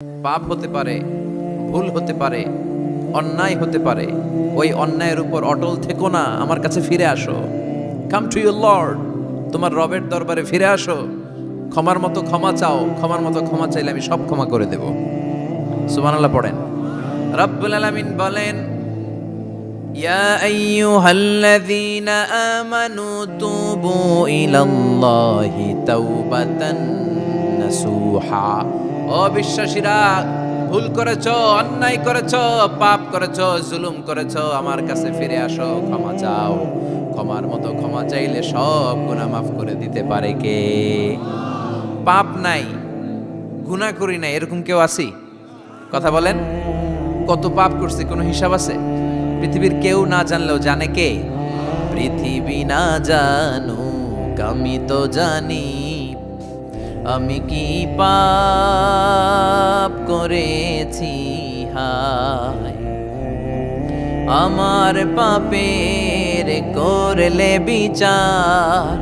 পাপ হতে পারে, ভুল হতে পারে, অন্যায় হতে পারে। ওই অন্যায়ের উপর অটল থেকো না, আমার কাছে ফিরে আসো। কাম টু ইউর লর্ড, তোমার রবের দরবারে ফিরে আসো। ক্ষমার মতো ক্ষমা চাও, ক্ষমার মতো ক্ষমা চাইলে আমি সব ক্ষমা করে দেব। সুবহানাল্লাহ পড়েন। রব্বুল আলামিন বলেন, ইয়া আইয়ুহাল্লাযীনা আমানু তুবু ইলাল্লাহি তাওবাতান নাসুহা। ও বিশ্বাসীরা, ভুল করেছো, অন্যায় করেছো, পাপ করেছো, জুলুম করেছো, আমার কাছে ফিরে আসো, ক্ষমা চাও। ক্ষমার মতো ক্ষমা চাইলে সব গুনাহ মাফ করে দিতে পারে কে? পাপ নাই, গুনাহ করি নাই, এরকম কেউ আছি? কথা বলেন। কত পাপ করছি, কোনো হিসাব আছে? পৃথিবীর কেউ না জানলেও জানে কে? পৃথিবী না জানুক আমি তো জানি, আমি কি পাপ করেছি হায়। আমার পাপের করলে বিচার,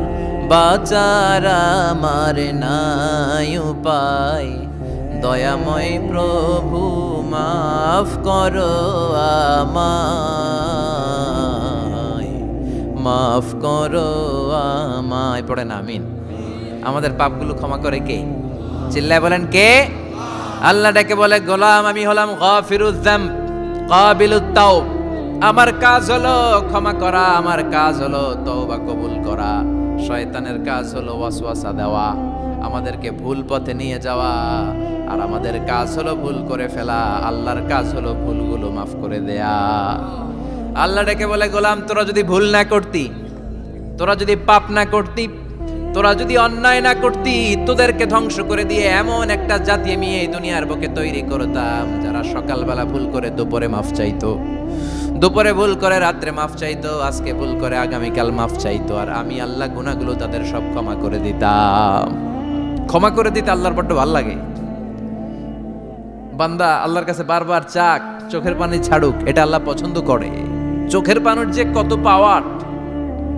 বাঁচার আমার নাই উপায়। দয়াময় প্রভু মাফ করো আমায়, মাফ করো আমায়। পড়েন আমিন। আমাদের পাপগুলো ক্ষমা করে কে? চিল্লায় বলেন কে? আল্লাহ ডেকে বলে, গোলাম আমি হলাম গাফিরুয যামব কাবিলুত তাওব। আমার কাজ হলো ক্ষমা করা, আমার কাজ হলো তওবা কবুল করা। শয়তানের কাজ হলো ওয়াসওয়াসা দেওয়া, আমাদেরকে ভুল পথে নিয়ে যাওয়া। আর আমাদের কাজ হলো ভুল করে ফেলা, আল্লাহর কাজ হলো ভুলগুলো মাফ করে দেয়া। আল্লাহ ডেকে বলে, গোলাম তোরা যদি ভুল না করতি, তোরা যদি পাপ না করতি, তোরা যদি অন্যায় না করতি, তোদেরকে ধ্বংস করে দিয়ে এমন একটা জাতি আমি এই দুনিয়ার বুকে তৈরি করতাম, যারা সকালবেলা ভুল করে দুপুরে মাফ চাইতো, দুপুরে ভুল করে রাত্রে মাফ চাইতো, আজকে ভুল করে আগামীকাল মাফ চাইতো। আর আমি আল্লাহ গুনাহগুলো তাদের সব ক্ষমা করে দিতাম। ক্ষমা করে দিতে আল্লাহর বড্ড ভালো লাগে। বান্দা আল্লাহর কাছে বারবার চাক, চোখের পানি ছাড়ুক, এটা আল্লাহ পছন্দ করে। চোখের পানির যে কত পাওয়ার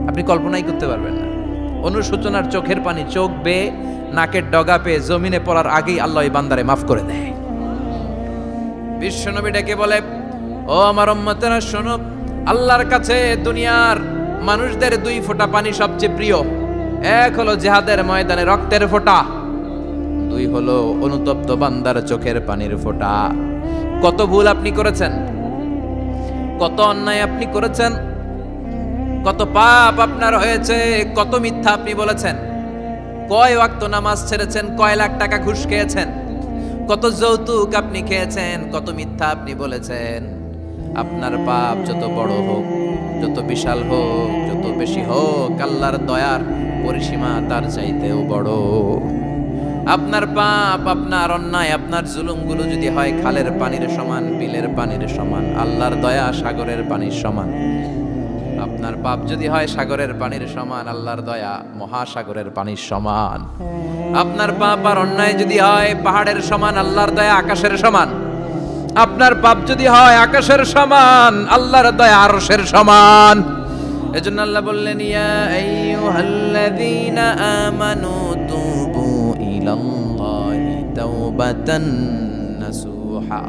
আপনি কল্পনাই করতে পারবেন না। অনুশোচনার চোখের পানি চোখ বেয়ে নাকের ডগা পেয়ে জমিনে পড়ার আগেই আল্লাহ এই বান্দারে মাফ করে দেয়। বিশ্বনবী ডেকে বলে, ও আমার উম্মতেরা শোনো, আল্লাহর কাছে দুনিয়ার মানুষদের দুই ফোঁটা পানি সবচেয়ে প্রিয়। এক হলো জিহাদের ময়দানে রক্তের ফোঁটা, দুই হলো অনুতপ্ত বান্দার চোখের পানির ফোঁটা। কত ভুল আপনি করেছেন, কত অন্যায় আপনি করেছেন, কত পাপ আপনার হয়েছে, কত মিথ্যা আপনি বলেছেন, কয় ওয়াক্ত নামাজ ছেড়েছেন, কয় লাখ টাকা ঘুষ খেয়েছেন, কত যৌতুক আপনি খেয়েছেন, কত মিথ্যা আপনি বলেছেন। আপনার পাপ যত বড় হোক, যত বিশাল হোক, যত বেশি হোক, আল্লাহর দয়ার পরিসীমা তার চাইতেও বড়। আপনার পাপ, আপনার অন্যায়, আপনার জুলুমগুলো যদি হয় খালের পানির সমান, বিলের পানির সমান, আল্লাহর দয়া সাগরের পানির সমান। আপনার পাপ যদি হয় সাগরের পানির সমান, আল্লাহর দয়া মহাসাগরের পানির সমান। আপনার পাপ আর অন্যায় যদি হয় পাহাড়ের সমান, আল্লাহর দয়া আকাশের সমান। আপনার পাপ যদি হয় আকাশের সমান, আল্লাহর দয়া আরশের সমান। এজন্য আল্লাহ বললেন, ইয়া আইয়ুহাল্লাযীনা আমানু তুবু ইলাল্লাহি তাওবাতান নাসুহা।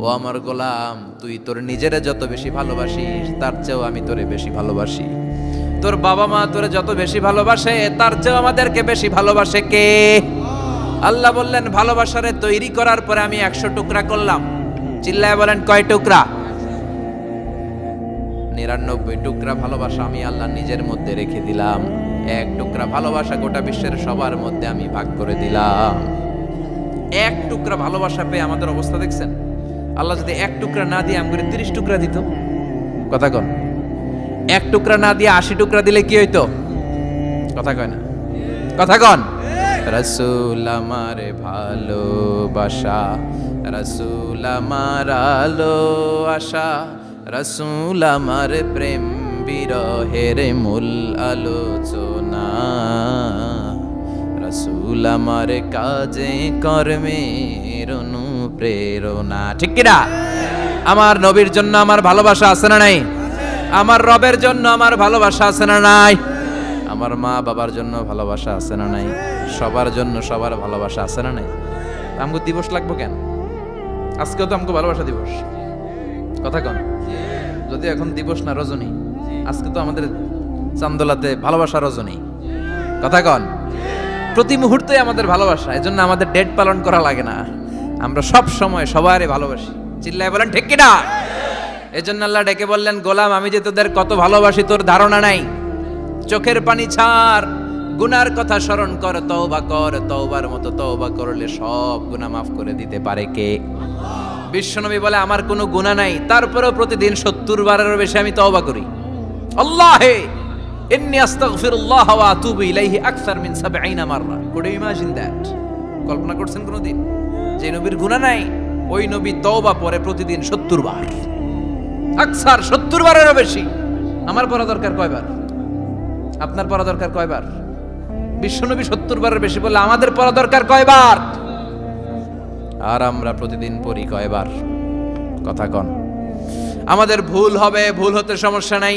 ও আমার গোলাম, তুই তোর নিজেরে যত বেশি ভালোবাসিস, তার চেয়েও আমি তোরে বেশি ভালোবাসি। তোর বাবা মা তোরে যত বেশি ভালোবাসে, তার চেয়েও আমাদেরকে বেশি ভালোবাসে কে? আল্লাহ বললেন, ভালোবাসারে তৈরি করার পরে আমি 100 টুকরা করলাম। চিল্লায় বলেন কয় টুকরা? 99 টুকরা ভালোবাসা আমি আল্লাহ নিজের মধ্যে রেখে দিলাম। 1 টুকরা ভালোবাসা গোটা বিশ্বের সবার মধ্যে আমি ভাগ করে দিলাম। 1 টুকরা ভালোবাসা পেয়ে আমাদের অবস্থা দেখছেন? আল্লাহ যদি 1 টুকরা না দিয়ে আমাকে 30 টুকরা দিত, কথা কন। 1 টুকরা না দিয়ে 80 টুকরা দিলে কি হইতো? কথা কয় না, কথা কন। রাসূল আমার ভালোবাসা, রাসূল আমার আলো আশা, রাসূল আমার প্রেম বিরহের মূল আলোচনা, রাসূল আমার কাজে কর্মের অনুপ্রেরণা। ঠিক কিনা? আমার নবীর জন্য আমার ভালোবাসা আছে না নাই? আমার রবের জন্য আমার ভালোবাসা আছে না নাই? আমার মা বাবার জন্য ভালোবাসা আছে না নাই? সবার জন্য সবার ভালোবাসা আছে না নাই? আমগো দিবস লাগবো কেন? আজকেও তো আমাকে ভালোবাসা দিবস, কথা কন। যদি এখন দিবস না রজনী, আজকে তো আমাদের চান্দোলাতে ভালোবাসা রজনী, কথা কন। প্রতি মুহূর্তে আমাদের ভালোবাসা, এজন্য আমাদের ডেট পালন করা লাগে না, আমরা সব সময় সবারই ভালোবাসি। চিল্লায় বলেন ঠিক কিনা? এজন্য আল্লাহ ডেকে বললেন, গোলাম আমি যে তোদের কত ভালোবাসি তোর ধারণা নাই। চোখের পানি ছাড়, গুনার কথা স্মরণ কর, তওবা কর, তওবার মতো তওবা করলে সব গুনাহ মাফ করে দিতে পারে কে? বিশ্বনবী বলে আমার কোনো গুনাহ নাই, তারপরেও প্রতিদিন 70 বারেরও বেশি আমি তওবা করি। আল্লাহে ইন্নী আস্তাগফিরুল্লাহ ওয়া আতুবু ইলাইহি আকসার মিন 70 মাররা। Could you imagine that? কল্পনা করছেন কোনোদিন যে নবীর গুনাহ নাই, ওই নবী তওবা পড়ে প্রতিদিন 70 বার, আকসার 70 বারেরও বেশি। আমার পড়া দরকার কয়বার? আপনার পড়া দরকার কয়বার? বিশ্বনবী 70 বারের বেশি বললে আমাদের পড়া দরকার কয়বার? আর আমরা প্রতিদিন পড়ি কয়বার? কথা কন। আমাদের ভুল হবে, ভুল হতে সমস্যা নাই,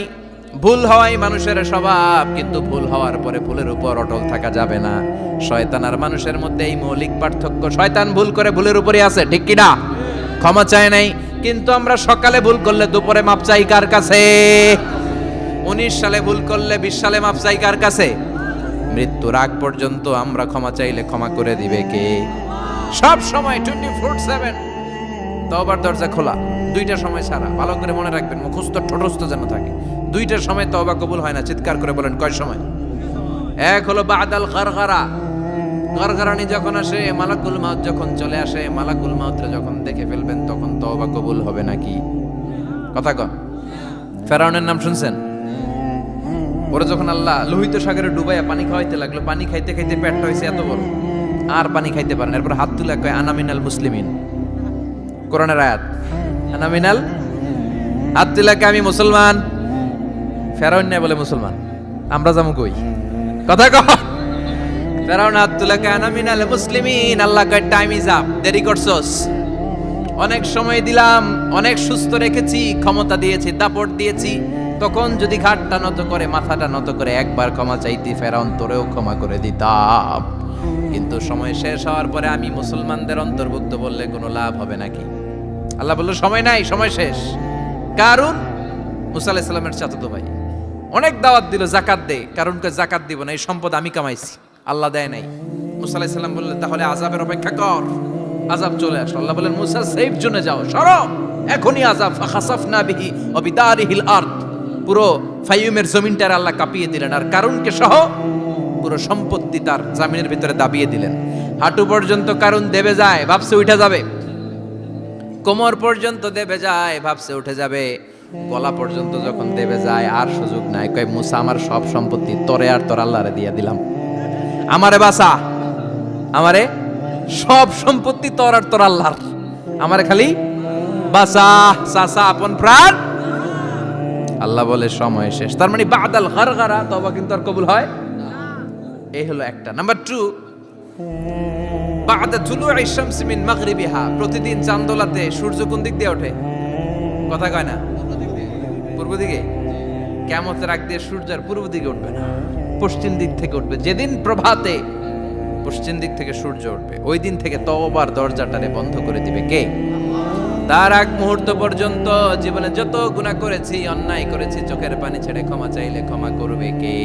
ভুল হওয়াই মানুষের স্বভাব, কিন্তু ভুল হওয়ার পরে ভুলের উপর অটল থাকা যাবে না। শয়তান আর মানুষের মধ্যে এই মৌলিক পার্থক্য। শয়তান ভুল করে ভুলের উপরই আছে, ঠিক কি না? ক্ষমা চায় নাই, কিন্তু আমরা সকালে ভুল করলে দুপুরে মাপ চাই কার কাছে? 19 সালে ভুল করলে 20 সালে মাপ চাই কার কাছে? মৃত্যুর আগ পর্যন্ত আমরা ক্ষমা চাইলে ক্ষমা করে দিবে কে? সব সময় 24/7 তওবার দরজা খোলা, দুইটা সময় ছাড়া। ভালো করে মনে রাখবেন, মুখস্থ ঠোঁটস্থ যেন থাকে। দুইটার সময় তওবা কবুল হয় না, চিৎকার করে বলেন কয় সময়? এক হলো বাদাল গারগারা, গারগারানি যখন আসে, মালাকুল মাউত যখন চলে আসে, মালাকুল মাউতরে যখন দেখে ফেলবেন তখন তওবা কবুল হবে নাকি? কথা কন। ফেরাউনের নাম শুনছেন? ওরা যখন আল্লাহ লোহিত সাগরে ডুবাইয়া পানি খাওয়াইতে লাগলো, পানি খাইতে খাইতে পেটটা হয়েছে এত বড়, আর পানি খাইতে পারেন। এরপর হাত তুলে কয় আনা মিনাল মুসলিমিন, কোরআনের আয়াত, আনা মিনাল, হাত তুলে কয় আমি মুসলমান। ফেরাউন না বলে মুসলমান, আমরা যাবো কই? কথা কহ। ফেরাউন হাত তুলে কয় আনা মিনাল মুসলিমিন। আল্লাহ কয় টাইম ইজ আপ, দেরি করছস, অনেক সময় দিলাম, অনেক সুস্থ রেখেছি, ক্ষমতা দিয়েছি, দাপট দিয়েছি, তখন যদি ঘাটটা নত করে, মাথাটা নত করে একবার ক্ষমা চাইতি, ফেরাউন তোরেও ক্ষমা করে দিতাম। কিন্তু সময় শেষ হওয়ার পরে আমি মুসলমানদের অন্তর্ভুক্ত বললে কোনো লাভ হবে নাকি? আল্লাহ বলল সময় নাই, সময় শেষ। কারণ মুসা আলাইহিস সালামের চাচাতো ভাই অনেক দাওয়াত দিল, জাকাত দে, কারণ কে জাকাত দিব না, এই সম্পদ আমি কামাইছি, আল্লাহ দেয় নাই। মুসা আলাইহিস সালাম বললেন তাহলে আযাবের অপেক্ষা কর। আযাব চলে আসলো, আল্লাহ বলেন মুসা সেফ জোনে যাও, সরো, এখনই আযাব। ফাখাসাফনা বিহি ওয়া বিদারিহিল আরদ, পুরো ফাইয়ুমের জমিনটার আল্লাহ কাঁপিয়ে দিলেন, আর কারুনকে সহ পুরো সম্পত্তি তার জামিনের ভিতরে দাবিয়ে দিলেন। হাঁটু পর্যন্ত কারুন দেবে যায়, ভাবছে উঠে যাবে, কোমর পর্যন্ত দেবে যায়, ভাবছে উঠে যাবে, গলা পর্যন্ত যখন দেবে যায় আর সুযোগ নাই। কয় মুসা আমার সব সম্পত্তি তোরে আর তোর আল্লাহরে দিয়ে দিলাম, আমারে বাঁচা, আমারে সব সম্পত্তি তোর আর তোর আল্লাহর, আমারে খালি বাঁচা, চাচা আপন প্রাণ। আল্লাহ বলে সময় শেষ। তার মানে বাদাল গারগারা তওবা কিন্তু আর কবুল হয়? এই হলো একটা। নাম্বার 2, বাদা তুলুই শামস মিন মাগরিবিহা, প্রতিদিন চাঁদোলাতে সূর্য কোন দিক দিয়ে ওঠে? কথা কয় না? পূর্ব দিকে। কিয়ামতের আগ দিয়ে সূর্য আর পূর্ব দিকে উঠবে না, পশ্চিম দিক থেকে উঠবে। যেদিন প্রভাতে পশ্চিম দিক থেকে সূর্য উঠবে, ওই দিন থেকে তওবার দরজাটারে বন্ধ করে দিবে কে? তার আগ মুহূর্ত পর্যন্ত জীবনে যত গুনাহ করেছি, অন্যায় করেছি, চোখের পানি ছেড়ে ক্ষমা চাইলে ক্ষমা করবে কে?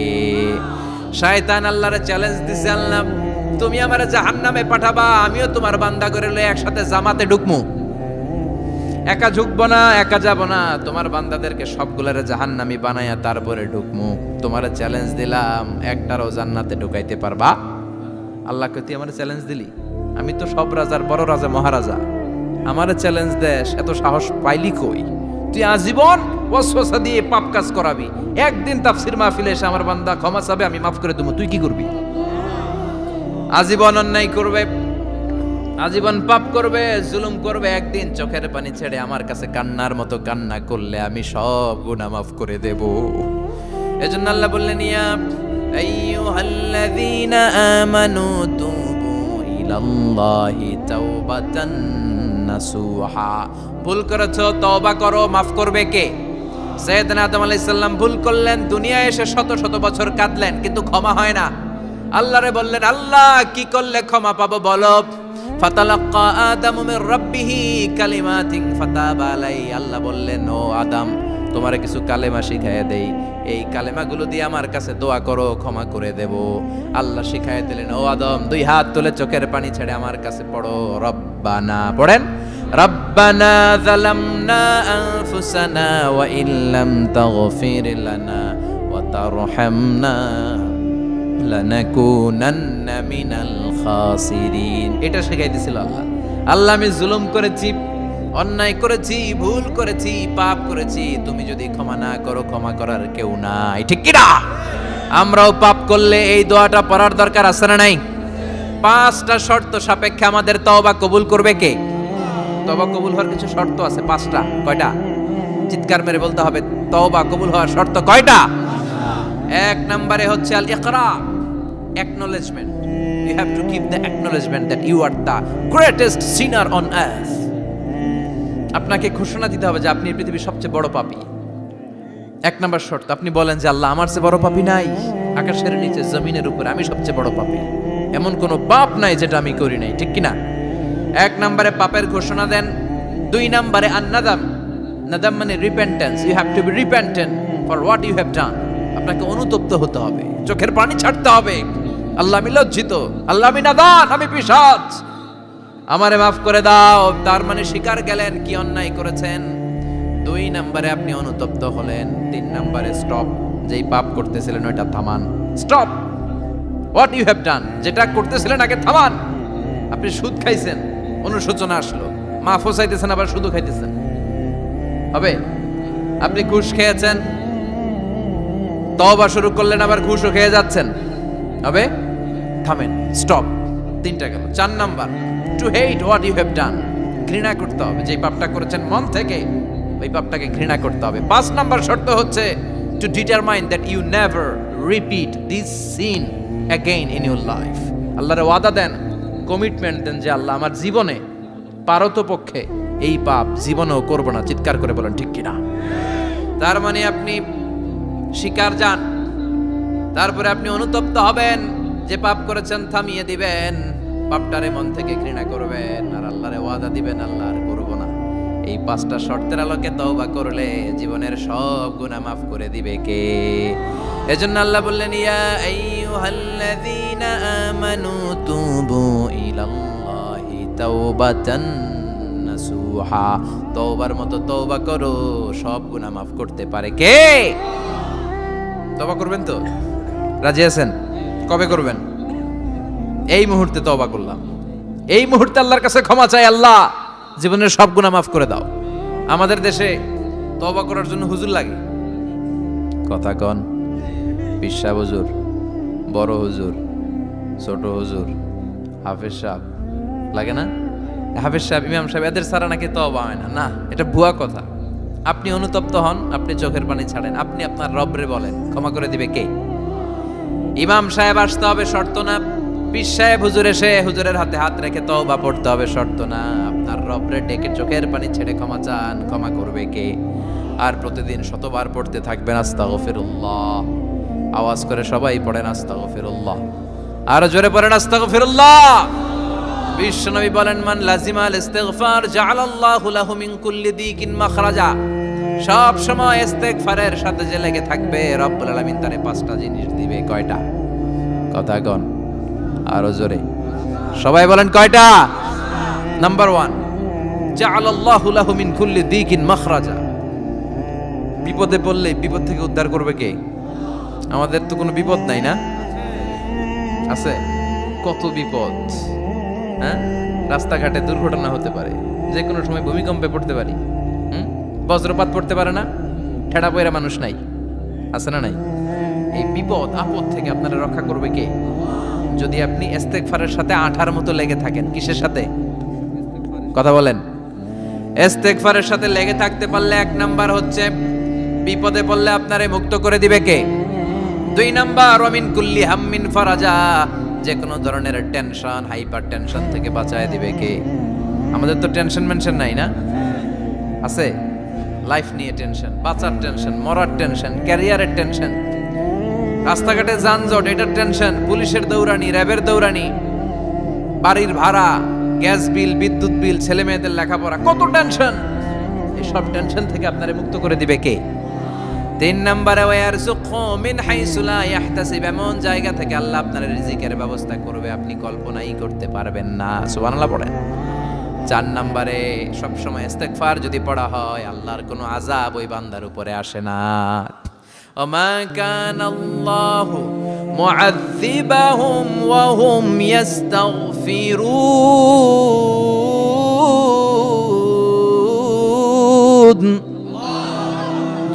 শয়তান আল্লাহরে চ্যালেঞ্জ দিছে, আল্লাহ তুমি আমারে জাহান্নামে পাঠাবা, আমিও তোমার বান্দা করে লয়ে একসাথে জামাতে ঢুকমু, একা ঢুকবো না, একা যাব না, তোমার বান্দাদেরকে সবগুলারে জাহান্নামী বানায়া তারপরে ঢুকমু। তোমারে চ্যালেঞ্জ দিলাম, একটারও জান্নাতে ঢুকাইতে পারবা? আল্লাহকে তুই আমারে চ্যালেঞ্জ দিলি? আমি তো সব রাজার বড় রাজা, মহারাজা, আমারে চ্যালেঞ্জ দেশ, এত সাহস পাইলি কই? তুই আজীবন ওয়াসওয়াসা দিয়ে পাপ কাজ করাবি, একদিন তাফসীর মাহফিলে এসে আমার বান্দা ক্ষমা চাবে, আমি মাফ করে দেবো, তুই কি করবি? আজীবন অন্যায় করবে, আজীবন পাপ করবে, জুলুম করবে, একদিন চোখের পানি ছেড়ে আমার কাছে কান্নার মতো কান্না করলে আমি সব গুনাহ মাফ করে দেব। এজন্য আল্লাহ বললেন ইয়া আইয়ুহাল্লাযীনা আমানু তুবু ইলাল্লাহি তাওবাতান নাসুহা, ভুল করেছো তওবা করো, মাফ করবে কে? সাইয়েদনা আদম আলাইহিস সালাম ভুল করলেন, দুনিয়ায় এসে শত শত বছর কাঁদলেন, কিন্তু ক্ষমা হয় না। আল্লাহরে বললেন আল্লাহ কি করলে ক্ষমা পাবো বলো? ফাতালাক্কা আদামু মির রাব্বিহি কালিমাতিন ফাতাবা আলাইহি, আল্লাহ বললেন ও আদম তোমারে কিছু কালেমা শিখাইয়া দেই, এই কালেমাগুলো দিয়ে আমার কাছে দোয়া করো, ক্ষমা করে দেব। আল্লাহ শিখাইয়া দিলেন ও আদম দুই হাত তুলে চোখের পানি ছেড়ে আমার কাছে পড়ো, রব্বানা, পড়েন, রব্বানা যালামনা আনফুসানা ওয়া ইল্লাম তাগফির লানা ওয়া তারহামনা লানাকুনান্না মিনাল খাসিরিন। এটা শিখাই দিয়েছিল আল্লাহ। আল্লাহ আমি জুলুম করেছি, অন্যায় করেছি, ভুল করেছি, পাপ করেছি, তুমি যদি ক্ষমা না করো ক্ষমা করার কেউ নাই, ঠিক কি না? আমরাও পাপ করলে এই দোয়াটা পড়ার দরকার আছে না নাই? 5টা শর্ত সাপেক্ষে আমাদের তওবা কবুল করবে কে? তওবা কবুল হওয়ার কিছু শর্ত আছে 5টা। কয়টা? চিৎকার মেরে বলতে হবে, তওবা কবুল হওয়ার শর্ত কয়টা? 1 নম্বরে হচ্ছে আল ইকরা, acknowledgement. You have to give the acknowledgement that you are the greatest sinner on earth. আপনাকে ঘোষণা দিতে হবে যে আপনি পৃথিবীর সবচেয়ে বড় পাপী। 1 নম্বর শর্ত, আপনি বলেন যে আল্লাহ আমার চেয়ে বড় পাপী নাই, আকাশের নিচে জমিনের উপরে আমি সবচেয়ে বড় পাপী, এমন কোনো পাপ নাই যেটা আমি করি নাই, ঠিক কি না? 1 নম্বরে পাপের ঘোষণা দেন। 2 নম্বরে আন-নাদাম, নাদাম মানে repentance, you have to be repentant for what you have done. আপনাকে অনুতপ্ত হতে হবে, চোখের পানি ছাড়তে হবে, আল্লাহ আমি লজ্জিত, আল্লাহ আমি নাদান, আমি পিশাচ, আমারে মাফ করে দাও। তার মানে স্বীকার গেলেন কি অন্যায় করেছেন। 2 নম্বরে আপনি অনুতপ্ত হলেন। 3 নম্বরে স্টপ, যেই পাপ করতেছিলেন ওইটা থামান, stop what you have done, যেটা করতেছিলেন আগে থামান। আপনি সুদ খাইছেন, অনুশোচনা আসলো, মাফও চাইতেছেন আবার সুদও খাইতেছেন, হবে? আপনি ঘুষ খেয়েছেন, তওবা শুরু করলেন, আবার ঘুষও খেয়ে যাচ্ছেন, হবে? থামেন, স্টপ। 3টা গেল। 4 number, to hate what you have done, ঘৃণা করতে হবে, যে পাপটা করেছেন মন থেকে ওই পাপটাকে ঘৃণা করতে হবে। 5 নাম্বার শর্ত হচ্ছে to determine that you never repeat this sin again in your life. আল্লাহর ওয়াদা দেন, কমিটমেন্ট দেন যে আল্লাহ আমার জীবনে পারতপক্ষে এই পাপ জীবনেও করব না। চিৎকার করে বলেন ঠিক কিনা? তার মানে আপনি স্বীকার যান, তারপরে আপনি অনুতপ্ত হবেন, যে পাপ করেছেন থামিয়ে দিবেন, পাপটারে মন থেকে ঘৃণা করবেন, আর আল্লাহরে ওয়াদা দিবেন আল্লাহ আর করব না। এই 5টা শর্তের আলোকে তওবা করলে জীবনের সব গুনাহ মাফ করে দিবে কে? এজন্য আল্লাহ বললেন ইয়া আইয়ুহাল্লাযীনা আমানু তুবু ইলাল্লাহি তাওবাতান নাসুহা, তওবার মতো তওবা করো, সব গুনাহ মাফ করতে পারে কে? তওবা করবেন তো? রাজি আছেন? কবে করবেন? এই মুহূর্তে তওবা করলাম, এই মুহূর্তে আল্লাহর কাছে ক্ষমা চাই, আল্লাহ জীবনের সব গুনাহ মাফ করে দাও। আমাদের দেশে তওবা করার জন্য হুজুর লাগে, কথা কন, পিসা হুজুর, বড় হুজুর, ছোট হুজুর, হাফেজ সাহেব লাগে না? হাফেজ সাহেব, ইমাম সাহেব, এদের ছাড়া নাকি তওবা হয় না। না, এটা ভুয়া কথা। আপনি অনুতপ্ত হন, আপনি চোখের পানি ছাড়েন, আপনি আপনার রবরে বলেন, ক্ষমা করে দিবে কে? ইমাম সাহেব আসতে হবে শর্ত না, পীর সাহেব হুজুর এসে হুজুরের হাতে হাত রেখে তওবা পড়তে হবে শর্ত না। আপনার রবরে ডেকে চোখের পানি ছেড়ে ক্ষমা চান, ক্ষমা করবে কে? আর প্রতিদিন শতবার পড়তে থাকবেন আস্তাগফিরুল্লাহ। আওয়াজ করে সবাই পড়েন আস্তাগফিরুল্লাহ, আর জোরে পড়েন আস্তাগফিরুল্লাহ। বিশ্বনবী বলেন মান লাজিমাল ইস্তিগফার জাআলাল্লাহু লাহু মিন কুল্লি দিকিন মাখরাজা, সব সময় ইস্তেগফারের সাথে যে লেগে থাকবে রব্বুল আলামিন তারে 5টা জিনিস দিবে। কয়টা? কথা কন, আরো জোরে সবাই বলেন কয়টা? নাম্বার 1, জাআলাল্লাহু লাহু মিন কুল্লি দিকিন মাখরাজা, বিপদে পড়লে বিপদ থেকে উদ্ধার করবে কে? আমাদের তো কোনো বিপদ নাই না? আছে কত বিপদ, হ্যাঁ? রাস্তাঘাটে দুর্ঘটনা হতে পারে, যে কোনো সময় ভূমিকম্পে পড়তে পারি, বজ্রপাত পড়তে পারে না, ঠেড়া পয়রা মানুষ নাই, আছে না নাই? এই বিপদ আপদ থেকে আপনারা রক্ষা করবে কে? যদি আপনি ইস্তেগফারের সাথে আঠার মতো লেগে থাকেন। কিসের সাথে? কথা বলেন। ইস্তেগফারের সাথে লেগে থাকতে পারলে 1 নাম্বার হচ্ছে বিপদে পড়লে আপনারে মুক্ত করে দিবে কে? 2 নাম্বার ওয়ামিন কুল্লি হাম্মিন ফারাজা, যে কোনো ধরনের টেনশন, হাইপার টেনশন থেকে বাঁচায় দিবে কে? আমাদের তো টেনশন মেনশন নাই না? আছে? লাইফ নিয়ে টেনশন, বাঁচার টেনশন, মরার টেনশন, ক্যারিয়ারের টেনশন, রাস্তাঘাটে যানজট, এটার টেনশন, পুলিশের দৌড়ানি, র্যাবের দৌড়ানি, বাড়ির ভাড়া, গ্যাস বিল, বিদ্যুৎ বিল, ছেলে মেয়েদের লেখাপড়া, কত টেনশন। এই সব টেনশন থেকে আপনারে মুক্ত করে দিবে কে? 3 নম্বরে ওয়ারযুকহু মিন হাইসু লা ইয়াহতাসিব, এমন জায়গা থেকে আল্লাহ আপনার রিজিকের ব্যবস্থা করবে আপনি কল্পনাই করতে পারবেন না। সুবহানাল্লাহ পড়েন। 4 নম্বরে সবসময় ইস্তিগফার যদি পড়া হয়, আল্লাহর কোনো আযাব ওই বান্দার উপরে আসে না। ওমা কানাল্লাহু মুআযযিবাহুম ওয়া হুম ইস্তাগফিরুন,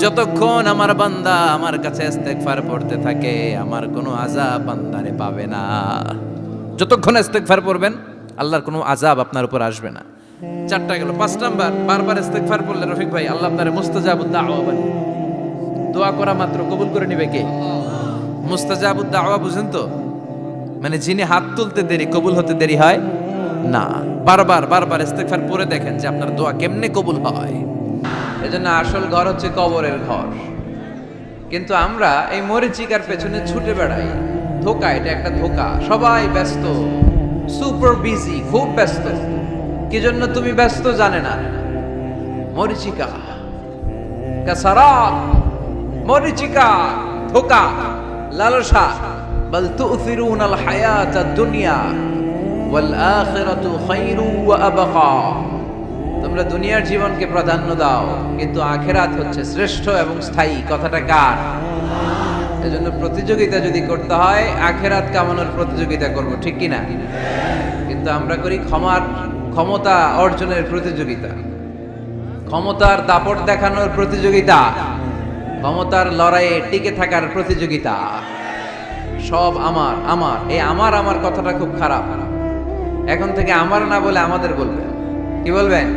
যতক্ষণ আমার বান্দা আমার কাছে ইস্তিগফার পড়তে থাকে আমার কোনো আযাব বান্দারে পাবে না। যতক্ষণ ইস্তিগফার পড়বেন আল্লাহর কোনো আযাব আপনার উপর আসবে না। 4টা গেল। 5 নাম্বার, বারবার ইস্তিগফার পড়লে রফিক ভাই আল্লাহ আপনারে মুস্তাজাবুদ দাওয়া বানিয়ে, দোয়া করা মাত্র কবুল করে নিবে কে? মুস্তাজাবুদ দাওয়া বুঝেন তো? মানে যিনি হাত তুলতে দেরি কবুল হতে দেরি হয় না। বারবার ইস্তিগফার পড়ে দেখেন যে আপনার দোয়া কেমনে কবুল হয়। এজন্য আসল ঘর হচ্ছে কবরের ঘর। কিন্তু আমরা এই মরিচিকার পেছনে ছুটে বেড়াই। ধোকা, এটা একটা ধোকা। সবাই ব্যস্ত, সুপার বিজি, খুব ব্যস্ত। কি জন্য তুমি ব্যস্ত জানে না? মরিচিকা, কাসারাত, মরিচিকা, ধোকা, লালসা। বাল তু'থিরুনাল হায়াতাদ দুনিয়া ওয়াল আখিরাতু খায়রু ওয়া আবকা। তোমরা দুনিয়ার জীবনকে প্রাধান্য দাও, কিন্তু আখিরাত হচ্ছে শ্রেষ্ঠ এবং স্থায়ী। কথাটা কার? এজন্য প্রতিযোগিতা যদি করতে হয় আখিরাত কামানোর প্রতিযোগিতা করব, ঠিক কি না? কিন্তু আমরা করি ক্ষমতা অর্জনের প্রতিযোগিতা, ক্ষমতার দাপট দেখানোর প্রতিযোগিতা, ক্ষমতার লড়াইয়ে টিকে থাকার প্রতিযোগিতা। সব আমার আমার, এই আমার কথাটা খুব খারাপ। এখন থেকে আমার না বলে আমাদের বলবেন। কি বলবেন?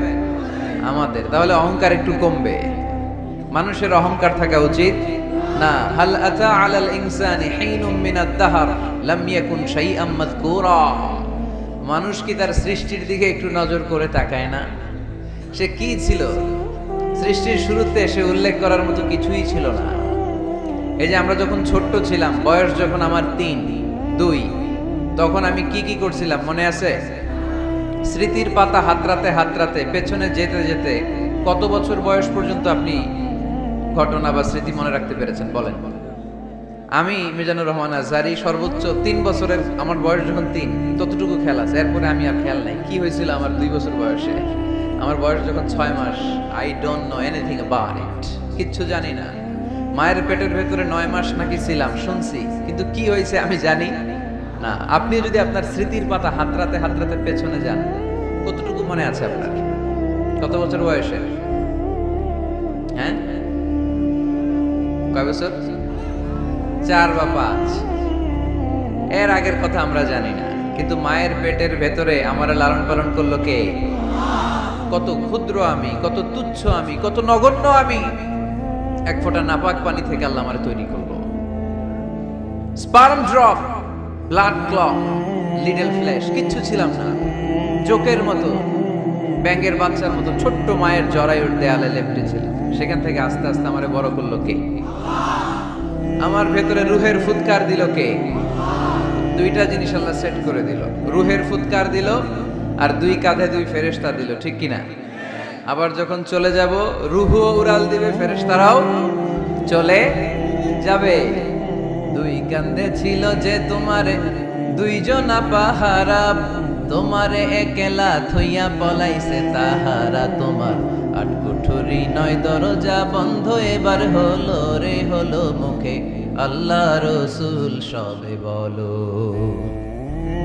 আমাদের। তাহলে অহংকার একটু কমবে। মানুষের অহংকার থাকা উচিত না। হাল আতা আলাল ইনসানি হিনুম মিনাদ দাহর লাম ইয়াকুন শাইআম মাযকুরা। মানুষ কি তার সৃষ্টির দিকে একটু নজর করে তাকায় না? সে কি ছিল? সৃষ্টির শুরুতে সে উল্লেখ করার মতো কিছুই ছিল না। এই যে আমরা যখন ছোট্ট ছিলাম, বয়স যখন আমার 3, 2, তখন আমি কি করছিলাম মনে আছে? স্মৃতির পাতা হাতরাতে পেছনে যেতে যেতে কত বছর বয়স পর্যন্ত আপনি ঘটনা বা স্মৃতি মনে রাখতে পেরেছেন বলেন? আমি মিজানুর রহমান আজহারি সর্বোচ্চ 3 বছরের, আমার বয়স যখন 3 ততটুকু খেয়াল আছে। এরপরে আমি আর খেয়াল নাই কি হয়েছিল আমার 2 বছর বয়সে। আমার বয়স যখন 6 মাস, I don't know anything about it, কিচ্ছু জানি না। মায়ের পেটের ভেতরে 9 মাস নাকি ছিলাম শুনছি, কিন্তু কি হয়েছে আমি জানি না। আপনি যদি আপনার স্মৃতির পাতা হাতরাতে পেছনে যান, কতটুকু মনে আছে আপনার? কত বছর বয়সে? হ্যাঁ, কয় বছর? 4 বা 5। এর আগের কথা আমরা জানি না। কিন্তু মায়ের পেটের ভেতরে আমার লালন পালন করলো কে? কত ক্ষুদ্র আমি, কত তুচ্ছ আমি, কত নগণ্য আমি। এক ফোঁটা নাপাক পানি থেকে আল্লাহ আমারে তৈরি করলো। Sperm drop, blood clot, little flesh, কিচ্ছু ছিলাম না। জোকের মতো, ব্যাঙের বাচ্চার মতো ছোট্ট মায়ের জরায়ুর দেয়ালে লেপ্টে ছিলাম। সেখান থেকে আস্তে আস্তে আমারে বড় করলো কে? আমার ভেতরে রুহের ফুৎকার দিল কে? 2টা জিনিস আল্লাহ সেট করে দিল। রুহের ফুৎকার দিল আর 2 কাঁধে 2 ফেরেশতা দিল, ঠিক কিনা? আবার যখন চলে যাব রুহও উড়াল দিবে, ফেরেশতারাও চলে যাবে। 2 কাঁধে ছিল যে তোমারে 2 জনা পাহারা, তোমারে একলা থইয়া পলাইছে তাহারা। তোমার 8 কুঠুরি 9 দরজা বন্ধ, এবার হলো রে হলো মুখে আল্লাহ রসুল সবে বলো।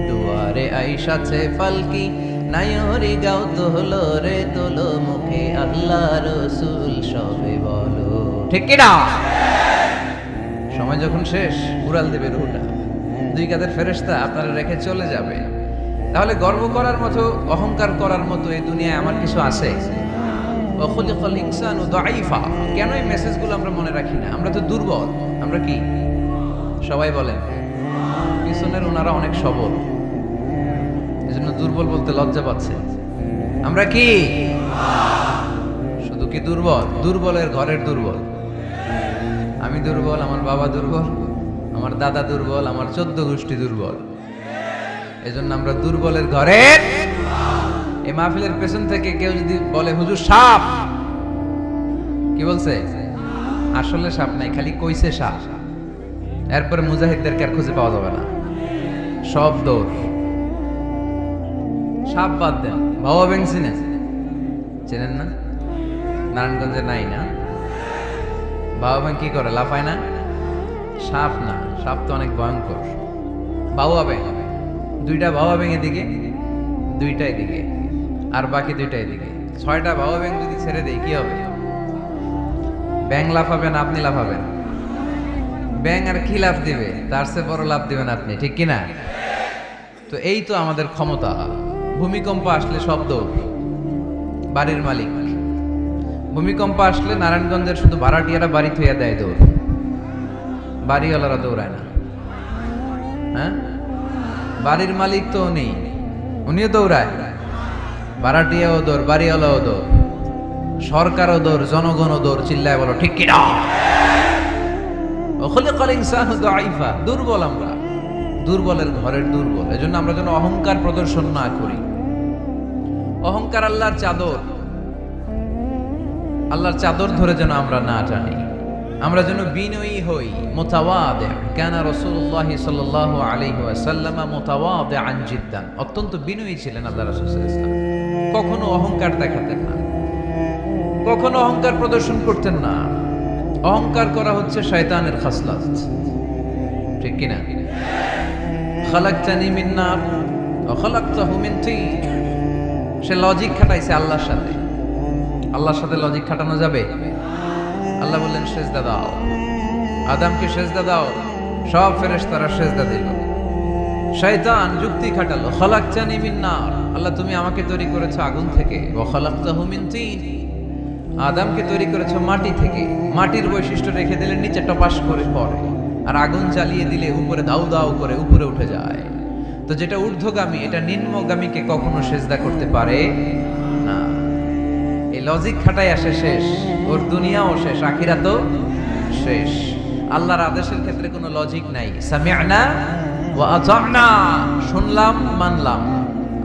দুয়ারে আইসাছে পালকি নাইরি গাও তোলো রে তোলো মুখে আল্লাহ রসুল সবে বলো, ঠিক কিনা? সময় যখন শেষ উড়াল দেবে রুহটা, 2 কাঁধের ফেরেশতা আপনারা রেখে চলে যাবে। তাহলে গর্ব করার মতো, অহংকার করার মতো এই দুনিয়ায় আমার কিছু আছে? ওয়াখুলিকাল ইনসানু দাঈফা। কেন এই মেসেজগুলো আমরা মনে রাখি না? আমরা তো দুর্বল। আমরা কি সবাই বলেন? পিছনের ওনারা অনেক সবল, এজন্য দুর্বল বলতে লজ্জা পাচ্ছে। আমরা কি শুধু কি দুর্বল? দুর্বলের ঘরের দুর্বল। আমি দুর্বল, আমার বাবা দুর্বল, আমার দাদা দুর্বল, আমার 14 গোষ্ঠী দুর্বল। এজন্য আমরা দুর্বলের ঘরের এই মাহফিলের পেছন থেকে কেউ যদি বলে হুজুর সাপ, কি বলছে? আসলে সাপ নাই, খালি কইছে সাপ। এরপরে মুজাহিদদেরকে আর খুঁজে পাওয়া যাবে না, সব দৌড়। সাপ বাদ দেন, বাবা ব্যাং চেনেন না? নারায়ণগঞ্জে নাই না? বাবা ব্যাং কি করে, লাফায় না? সাপ না, সাপ তো অনেক ভয়ঙ্কর। বাবা ব্যাং, দুইটা বাবা ব্যাং এদিকে, দুইটা এদিকে, আর বাকি দুইটা এদিকে। 6টা বাবা ব্যাং যদি ছেড়ে দেয় কি হবে? ব্যাং লাফাবেন, আপনি লাফাবেন। ব্যাং আর কি লাফ দিবে? তার চেয়ে বড় লাফ দিবেন আপনি, ঠিক কিনা? তো এই তো আমাদের ক্ষমতা। ভূমিকম্প আসলে সব দৌড়, বাড়ির মালিক। ভূমিকম্প আসলে নারায়ণগঞ্জের শুধু ভাড়াটিয়ারা বাড়ি থইয়া দেয় দৌড়, বাড়িওয়ালারা দৌড়ায় না। হ্যাঁ, বাড়ির মালিক তো উনি, উনিও দৌড়ায়। ভাড়াটিয়াও দৌড়, বাড়িওয়ালাও দৌড়, সরকারও দৌড়, জনগণও দৌড়। চিল্লায় বলো ঠিক কিনা? দুর্বল আমরা, দুর্বলের ঘরের দুর্বল। এজন্য আমরা যেন অহংকার প্রদর্শন না করি। অহংকার আল্লাহর চাদর, আল্লাহর চাদর ধরে যেন আমরা না টানি। আমরা যেন বিনয়ী হই, মুতাওয়াদি। কানা রাসূলুল্লাহ সাল্লাল্লাহু আলাইহি ওয়াসাল্লাম মুতাওয়াদিআন জিদ্দান। অত্যন্ত বিনয়ী ছিলেন আল্লাহ রাসূল সাল্লাল্লাহু আলাইহি ওয়াসাল্লাম। কখনো অহংকার দেখাতেন না, কখনো অহংকার প্রদর্শন করতেন না। অহংকার করা হচ্ছে শয়তানের খাসলাত, ঠিক কিনা? খালাকতানি মিন নার ওয়া খালাকতাহু মিন তিন। সে লজিক খাটাইছে আল্লাহর সাথে। আল্লাহর সাথে লজিক খাটানো যাবে? আল্লাহ বললেন সেজদা দাও, আদমকে সেজদা দাও। সব ফেরেশতারা সেজদা দিল। শয়তান যুক্তি খাটালো, খালাকতানি মিন নার, আল্লাহ তুমি আমাকে তৈরি করেছো আগুন থেকে, ওয়া খালাকতাহু মিন তিন, আদমকে তৈরি করেছো মাটি থেকে। মাটির বৈশিষ্ট্য রেখে দিলে নিচে টপাস করে পড়ে, আর আগুন জ্বালিয়ে দিলে উপরে দাউ দাউ করে উপরে উঠে যায়। তো যেটা ঊর্ধ্বগামী, এটা নিম্নগামীকে কখনো সেজদা করতে পারে না। এই লজিক খাটাই আসে শেষ, ওর দুনিয়াও শেষ, আখিরাতও শেষ। আল্লাহর আদেশের ক্ষেত্রে কোনো লজিক নাই। সামি'না ওয়া আতা'না, শুনলাম মানলাম।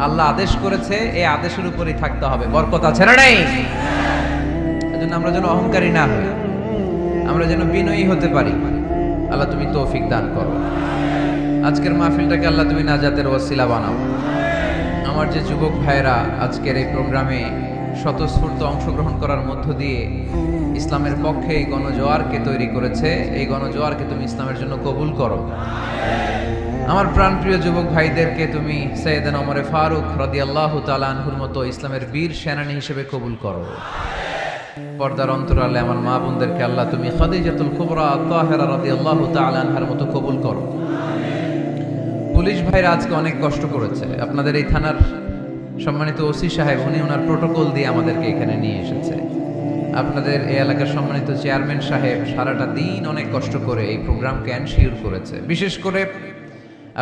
আল্লাহ আদেশ করেছে, এই আদেশের উপরই থাকতে হবে। বরকত আছে না নাই? এজন্য আমরা যেন অহংকারী না হই, আমরা যেন বিনয়ী হতে পারি। আল্লাহ তুমি তৌফিক দান করো। আজকের মাহফিলটাকে আল্লাহ তুমি নাজাতের ওয়াসিলা বানাও। আমার যে যুবক ভাইরা আজকের এই প্রোগ্রামে স্বতঃস্ফূর্ত অংশগ্রহণ করার মধ্য দিয়ে ইসলামের পক্ষে এই গণজোয়ারকে তৈরি করেছে, এই গণজোয়ারকে তুমি ইসলামের জন্য কবুল করো। আমার প্রাণপ্রিয় যুবক ভাইদেরকে তুমি সাইয়েদনা ওমর ফারুক রাদিয়াল্লাহু তাআলা আনহুর মতো ইসলামের বীর সেনানী হিসেবে কবুল করো। পর্দার অন্তরালে আমার মা বোনদেরকে আল্লাহ তুমি খাদিজাতুল কুবরা তাহেরা রাদিয়াল্লাহু তাআলা আনহার মতো কবুল করো। পুলিশ ভাইরা আজকে অনেক কষ্ট করেছে। আপনাদের এই থানার সম্মানিত ওসি সাহেব, উনি ওনার প্রোটোকল দিয়ে আমাদেরকে এখানে নিয়ে এসেছে। আপনাদের এই এলাকার সম্মানিত চেয়ারম্যান সাহেব সারাটা দিন অনেক কষ্ট করে এই প্রোগ্রামকে এনশিওর করেছে। বিশেষ করে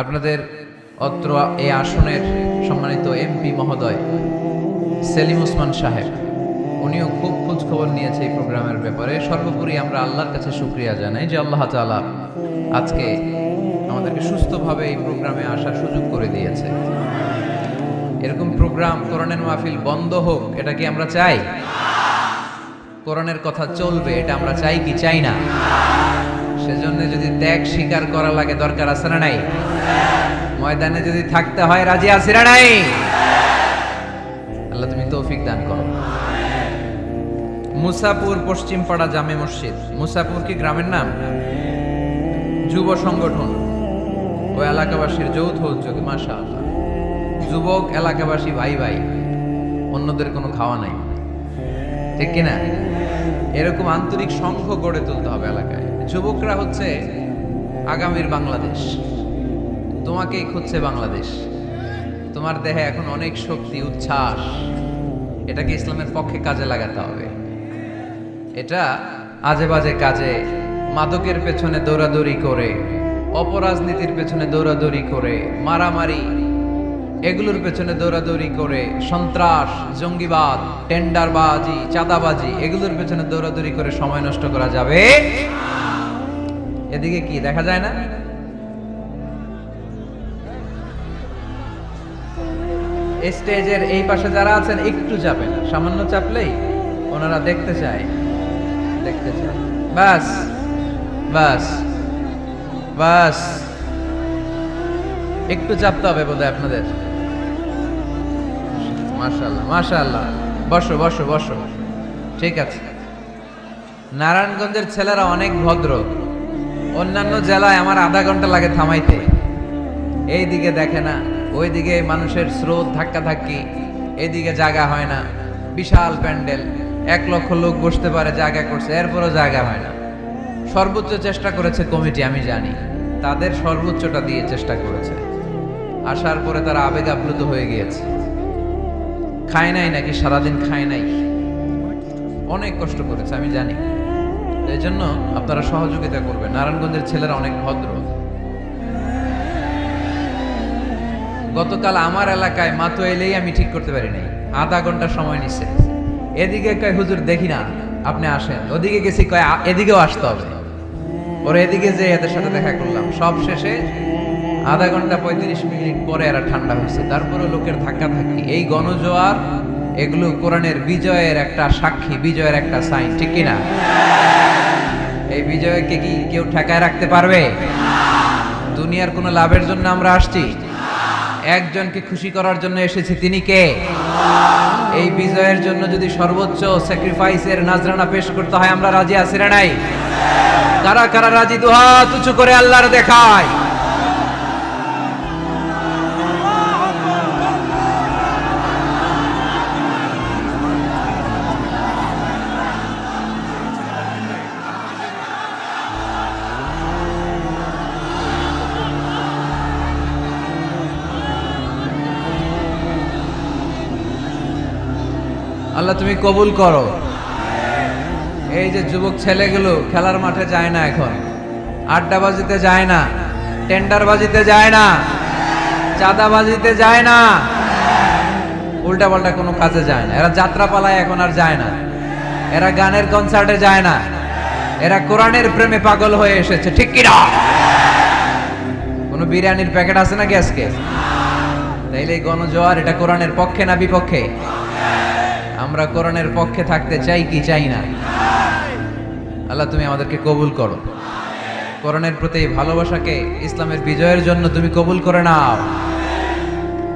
আপনাদের অত্র এই আসনের সম্মানিত এমপি মহোদয় সেলিম ওসমান সাহেব, উনিও খুব খোঁজ খবর নিয়েছে এই প্রোগ্রামের ব্যাপারে। সর্বোপরি আমরা আল্লাহর কাছে শুকরিয়া জানাই যে আল্লাহ তাআলা আজকে আমাদেরকে সুস্থভাবে এই প্রোগ্রামে আসার সুযোগ করে দিয়েছে। এরকম প্রোগ্রাম, কোরআনের মাহফিল বন্ধ হোক, এটা কি আমরা চাই? কোরআনের কথা চলবে, এটা আমরা চাই কি চাই না? সেজন্য যদি ত্যাগ স্বীকার করা লাগে, দরকার আছে না নাই? ময়দানে যদি থাকতে হয়, রাজি আছি না নাই? আল্লাহ তুমি তৌফিক দান করো। মুসাপুর পশ্চিমপাড়া জামে মসজিদ। মুসাপুর কি গ্রামের নাম? যুব সংগঠন ও এলাকাবাসীর যৌথ উদ্যোগে, মাশাআল্লাহ। যুবক এলাকাবাসী ভাই ভাই, অন্যদের কোনো খাওয়া নাই, ঠিক কিনা? এরকম আন্তরিক সংঘ গড়ে তুলতে হবে এলাকায়। যুবকরা হচ্ছে আগামীর বাংলাদেশ, তোমাকেই খুঁজছে বাংলাদেশ। তোমার দেহে এখন অনেক শক্তি, উচ্ছ্বাস, এটাকে ইসলামের পক্ষে কাজে লাগাতে হবে। এটা আজে বাজে কাজে, মাদকের পেছনে দৌড়াদৌড়ি করে, অপরাজনীতির পেছনে দৌড়াদৌড়ি করে, মারামারি এগুলোর পেছনে দৌড়াদৌড়ি করে, সন্ত্রাস, জঙ্গিবাদ, টেন্ডারবাজি, চাঁদাবাজি এগুলোর পেছনে দৌড়াদৌড়ি করে সময় নষ্ট করা যাবে। এদিকে কি দেখা যায় না? স্টেজের এই পাশে যারা আছেন একটু চাপেন, সামান্য চাপলেই ওনারা দেখতে চায়। বাস বাস বাস, একটু চাপতে হবে বোধহয় আপনাদের। মাশাআল্লাহ মাশাআল্লাহ, বসো বসো বসো, ঠিক আছে। নারায়ণগঞ্জের ছেলেরা অনেক ভদ্র। অন্যান্য জেলায় আমার আধা ঘন্টা লাগে থামাইতে, এইদিকে দেখে না, ওইদিকে মানুষের স্রোত ধাক্কা ধাক্কি, এইদিকে জায়গা হয় না। বিশাল প্যান্ডেল, 1 লক্ষ লোক বসতে পারে, জায়গা করছে, এরপরও জায়গা হয় না। সর্বোচ্চ চেষ্টা করেছে কমিটি, আমি জানি তাদের সর্বোচ্চটা দিয়ে চেষ্টা করেছে। আসার পরে তারা আবেগ আপ্লুত হয়ে গিয়েছে। খায় নাই নাকি, সারাদিন খায় নাই, অনেক কষ্ট করেছে আমি জানি। এই জন্য আপনারা সহযোগিতা করবেন। নারায়ণগঞ্জের ছেলেরা অনেক ভদ্র। গতকাল আমার এলাকায় মাতো এলেই আমি ঠিক করতে পারি নাই, আধা ঘন্টা সময় নিছে। এদিকে কয় হুজুর দেখি না, আপনি আসেন। ওদিকে গেছি, কয় এদিকেও আসতে হবে। ওরা এদিকে যে এদের সাথে দেখা করলাম, সব শেষে আধা ঘন্টা 35 মিনিট পরে এরা ঠান্ডা হয়েছে। তারপরে লোকের ধাক্কা ধাক্কি, এই গণজোয়ার এগুলো কোরআনের বিজয়ের একটা সাক্ষী, বিজয়ের একটা সাইন, ঠিক কিনা? এই বিজয়কে কি কেউ ঠেকায় রাখতে পারবে? দুনিয়ার কোনো লাভের জন্য আমরা আসছি? একজনকে খুশি করার জন্য এসেছি, তিনি কে? এই বিজয়ের জন্য যদি সর্বোচ্চ স্যাক্রিফাইসের নাজরানা পেশ করতে হয়, আমরা রাজি আছি না নাই? কারা কারা রাজি? দুহাত উঁচু করে আল্লাহর দেখায়। আল্লাহ তুমি কবুল করো। এই যে যুবক ছেলেগুলো খেলার মাঠে যায় না, এখন আড্ডাবাজিতে যায় না, টেন্ডারবাজিতে যায় না, চাঁদাবাজিতে যায় না, উল্টা পাল্টা কোনো কাজে যায় না। এরা যাত্রা পালায় এখন আর যায় না, এরা গানের কনসার্টে যায় না, এরা কোরআনের প্রেমে পাগল হয়ে এসেছে, ঠিক কিনা? কোনো বিরিয়ানির প্যাকেট আছে নাকি আজকে? তাইলে এই গণজোয়ার, এটা কোরআনের পক্ষে না বিপক্ষে? আমরা কোরআনের পক্ষে থাকতে চাই কি চাই না? আল্লাহ তুমি আমাদেরকে কবুল করো। কোরআনের প্রতি ভালোবাসাকে ইসলামের বিজয়ের জন্য তুমি কবুল করে নাও।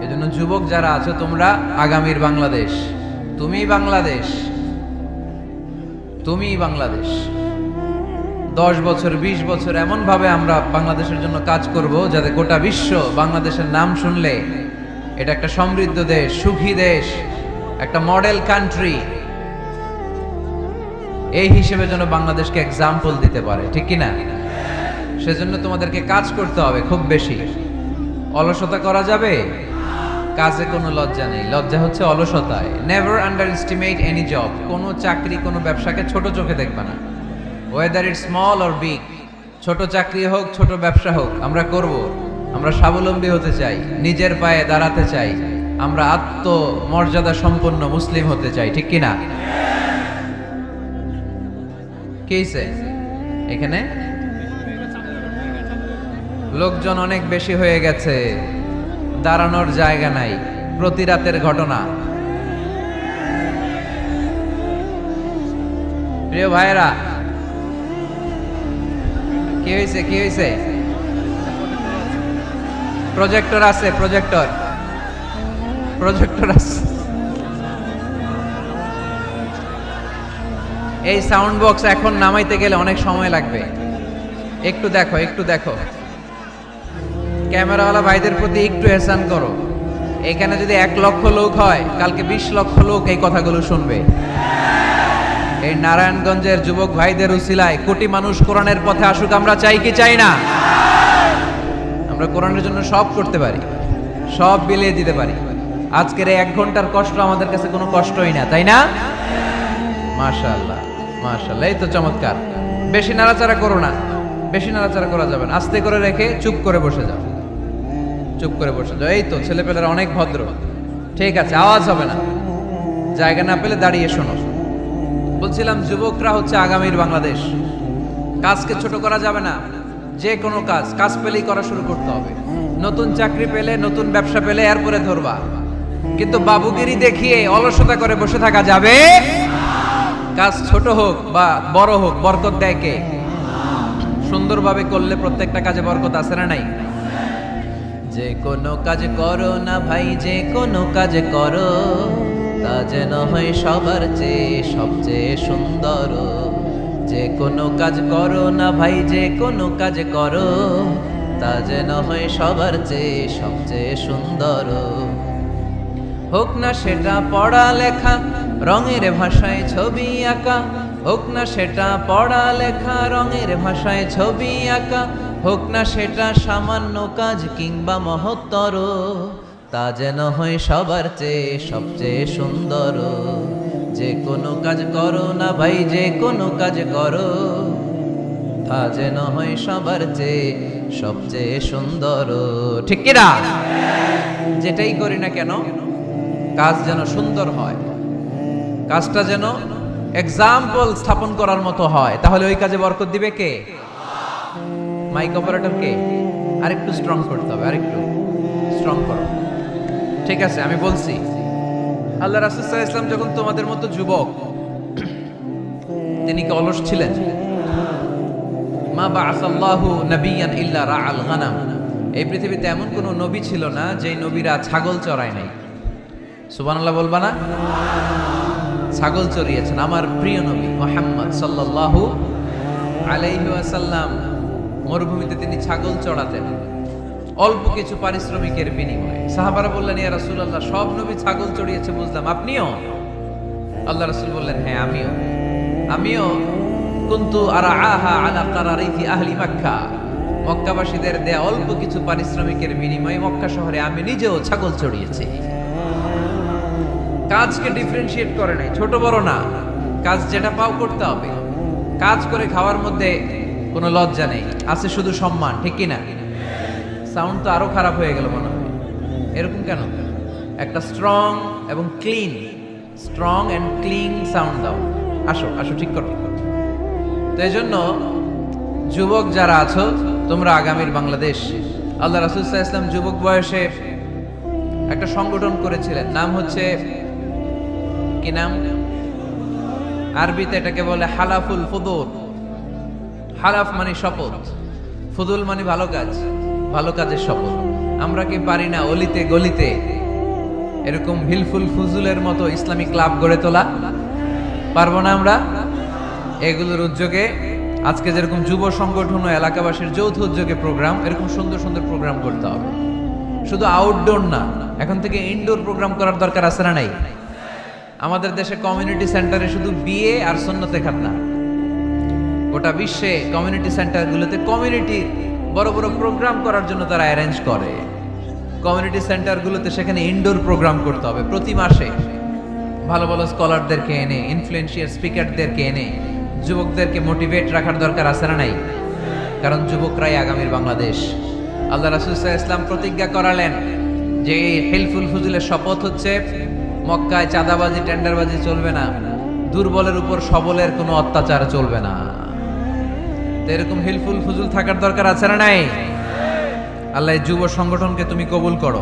এজন্য যুবক যারা আছো, তোমরা আগামীর বাংলাদেশ, তুমি বাংলাদেশ, তুমি বাংলাদেশ। 10 বছর 20 বছর এমন ভাবে আমরা বাংলাদেশের জন্য কাজ করব যাতে গোটা বিশ্ব বাংলাদেশের নাম শুনলে এটা একটা সমৃদ্ধ দেশ, সুখী দেশ, একটা মডেল কান্ট্রি, এই হিসেবে যেন বাংলাদেশকে এক্সাম্পল দিতে পারে, ঠিক কিনা? সেজন্য তোমাদেরকে কাজ করতে হবে খুব বেশি। অলসতা করা যাবে? কাজে কোনো লজ্জা নেই, লজ্জা হচ্ছে অলসতায়। Never underestimate any job. কোনো চাকরি, কোনো ব্যবসাকে ছোট চোখে দেখবে না, whether it small or big. ছোট চাকরি হোক, ছোট ব্যবসা হোক, আমরা করব। আমরা স্বাবলম্বী হতে চাই, নিজের পায়ে দাঁড়াতে চাই, আমরা আত্মমর্যাদা সম্পন্ন মুসলিম হতে চাই, ঠিক কিনা? কেইছে এখানে লোকজন অনেক বেশি হয়ে গেছে, দাঁড়ানোর জায়গা নাই। প্রতি রাতের ঘটনা। প্রিয় ভাইয়েরা, কি হয়েছে? কি হয়েছে? প্রজেক্টর আছে, প্রজেক্টর আছে। এই সাউন্ড বক্স এখন নামাইতে গেলে অনেক সময় লাগবে। একটু দেখো, একটু দেখো, ক্যামেরাওয়ালা ভাইদের প্রতি একটু এহসান করো। এখানে যদি 1 লক্ষ লোক হয়, কালকে 20 লক্ষ লোক এই কথাগুলো শুনবে। এই নারায়ণগঞ্জের যুবক ভাইদের উসিলায় কোটি মানুষ কোরআনের পথে আসুক, আমরা চাই কি চাই না? আমরা কোরআনের জন্য সব করতে পারি, সব বিলিয়ে দিতে পারি। আজকের এই 1 ঘন্টার কষ্ট আমাদের কাছে কোনো কষ্টই না, তাই না? মাশাআল্লাহ মাশাআল্লাহ, এই তো চমৎকার। বেশি নাড়াচাড়া করো না, বেশি নাড়াচাড়া করা যাবে না। আস্তে করে রেখে চুপ করে বসে যাও, চুপ করে বসে যাও। এই তো ছেলেপেলেরা অনেক ভদ্র, ঠিক আছে, আওয়াজ হবে না। জায়গা না পেলে দাঁড়িয়ে শোনো। বলছিলাম যুবকরা হচ্ছে আগামীর বাংলাদেশ। কাজকে ছোট করা যাবে না। যে কোনো কাজ পেলেই করা শুরু করতে হবে। নতুন চাকরি পেলে, নতুন ব্যবসা পেলে এরপরে ধরবা। কিন্তু বাবুগিরি দেখিয়ে অলসতা করে বসে থাকা যাবে। কাজ ছোট হোক বা বড় হোক, বরকত দেয় কে? সুন্দরভাবে করলে প্রত্যেকটা কাজে বরকত আছে না নাই? যে কোনো কাজ করো না ভাই, যে কোনো কাজ করো, তা যেন হয় সবার চেয়ে সবচেয়ে সুন্দর। যে কোনো কাজ করো না ভাই, যে কোনো কাজ করো, তা যেন হয় সবার চেয়ে সবচেয়ে সুন্দর। হোক না সেটা পড়া লেখা, রঙের ভাষায় ছবি আঁকা, হোক না সেটা পড়া লেখা, রঙের ভাষায় ছবি আঁকা, হোক না সেটা সামান্য কাজ কিংবা মহত্তর, তা যেন হয় সবার চেয়ে সবচেয়ে সুন্দর। যে কোনো কাজ করো না ভাই, যে কোনো কাজ করো, তা যেন হয় সবার চেয়ে সবচেয়ে সুন্দর। ঠিক কিনা? যেটাই করি না কেন কাজ যেন সুন্দর হয়, কাজটা যেন এক্সাম্পল স্থাপন করার মতো হয়, তাহলে ওই কাজে বরকত দিবে কে? মাইক অপারেটর কে? আরেকটু স্ট্রং করতে হবে, আরেকটু স্ট্রং করো। ঠিক আছে, আমি বলছি, আল্লাহ রাসূল সাল্লাল্লাহু আলাইহি ওয়াসাল্লাম যখন তোমাদের মতো যুবক, তিনি কি অলস ছিলেন? মা বাআসাল্লাহু নাবিয়ান ইল্লা রাআল গানাম, এই পৃথিবীতে এমন কোন নবী ছিল না যেই নবীরা ছাগল চড়ায় নাই। সুবহানাল্লাহ বলবা না? ছাগল চড়িয়েছেন আমার প্রিয় নবী মুহাম্মদ সাল্লাল্লাহু আলাইহি ওয়াসাল্লাম। মরুভূমিতে তিনি ছাগল চড়াতেন অল্প কিছু পারিশ্রমিকের বিনিময়ে। সাহাবারা বললেন, ইয়া রাসূলুল্লাহ, সব নবী ছাগল চড়িয়েছে বুঝলাম, আপনিও? আল্লাহ রাসূল বললেন, হ্যাঁ আমিও কুনতু আরআহা আলা কারারিথি আহলি মক্কা, মক্কাবাসীদের দেয়া অল্প কিছু পারিশ্রমিকের বিনিময়ে মক্কা শহরে আমি নিজেও ছাগল চড়িয়েছি। কাজকে ডিফারেন্সিয়েট করে নাই, ছোট বড় না, কাজ যেটা পাও করতে হবে। কাজ করে খাওয়ার মধ্যে কোনো লজ্জা নেই, আছে শুধু সম্মান। ঠিক কিনা? সাউন্ড তো আরো খারাপ হয়ে গেল মনে হয়। এরকম কেন? একটা স্ট্রং এবং clean, strong and clean sound দাও। আসো আসো, ঠিক করো। তো এই জন্য যুবক যারা আছো, তোমরা আগামীর বাংলাদেশ। আল্লাহ রাসূল সাল্লাল্লাহু আলাইহি ওয়াসাল্লাম যুবক বয়সে একটা সংগঠন করেছিলেন, নাম হচ্ছে কি নাম? আরবিতে এটাকে বলে হালাফুল ফুদুল। হালাফ মানে শপথ, ফুদুল মানে ভালো কাজ, ভালো কাজের শপথ। আমরা কি পারি না অলিতে গলিতে এরকম হিলফুল ফুজুলের মতো ইসলামিক ক্লাব গড়ে তোলা? পারবো না আমরা? এগুলোর উদ্যোগে আজকে যেরকম যুব সংগঠন ও এলাকাবাসীর যৌথ উদ্যোগে প্রোগ্রাম, এরকম সুন্দর সুন্দর প্রোগ্রাম করতে হবে। শুধু আউটডোর না, এখন থেকে ইনডোর প্রোগ্রাম করার দরকার আছে না নাই? আমাদের দেশে কমিউনিটি সেন্টারে শুধু বিয়ে আর সুন্নতে খাতনা, গোটা বিশ্বে কমিউনিটি সেন্টারগুলোতে কমিউনিটির বড় বড় প্রোগ্রাম করার জন্য তারা অ্যারেঞ্জ করে। কমিউনিটি সেন্টারগুলোতে সেখানে ইনডোর প্রোগ্রাম করতে হবে। প্রতি মাসে ভালো ভালো স্কলারদেরকে এনে, ইনফ্লুয়েন্সিয়াল স্পিকারদেরকে এনে যুবকদেরকে মোটিভেট রাখার দরকার আছে না নাই? কারণ যুবকরাই আগামীর বাংলাদেশ। আল্লাহ রাসূল সাল্লাল্লাহু আলাইহি ওয়াসাল্লাম প্রতিজ্ঞা করালেন যে এই হিলফুল ফুজুলের শপথ হচ্ছে, মক্কায় চাঁদাবাজি টেন্ডারবাজি চলবে না, দুর্বলের উপর সবলের কোনো অত্যাচার চলবে না। তো এরকম হিলফুল ফুজুল থাকার দরকার আছে না নাই? আল্লাহ এই যুব সংগঠনকে তুমি কবুল করো,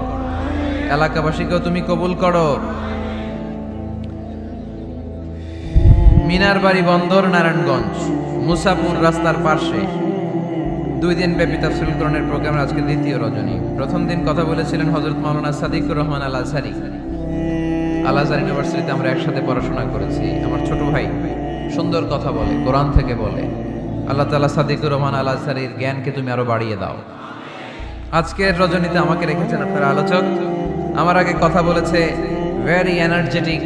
এলাকাবাসীকেও তুমি কবুল করো। মিনারবাড়ি বন্দর, নারায়ণগঞ্জ, মুসাপুর রাস্তার পাশে 2 দিন ব্যাপী তাফসীরুল কোরআনের প্রোগ্রামের আজকে দ্বিতীয় রজনী। প্রথম দিন কথা বলেছিলেন হযরত মাওলানা সাদিকুর রহমান আল আজহারী। আল আজহার ইউনিভার্সিটিতে আমরা একসাথে পড়াশোনা করেছি। আমার ছোট ভাই সুন্দর কথা বলে, কোরআন থেকে বলে। আল্লাহ তাআলা সাদিকুর রহমান আল আজহারীর জ্ঞানকে তুমি আরো বাড়িয়ে দাও। আজকের রজনীতে আমাকে রেখেছেন আপনার আলোচক। আমার আগে কথা বলেছে very energetic,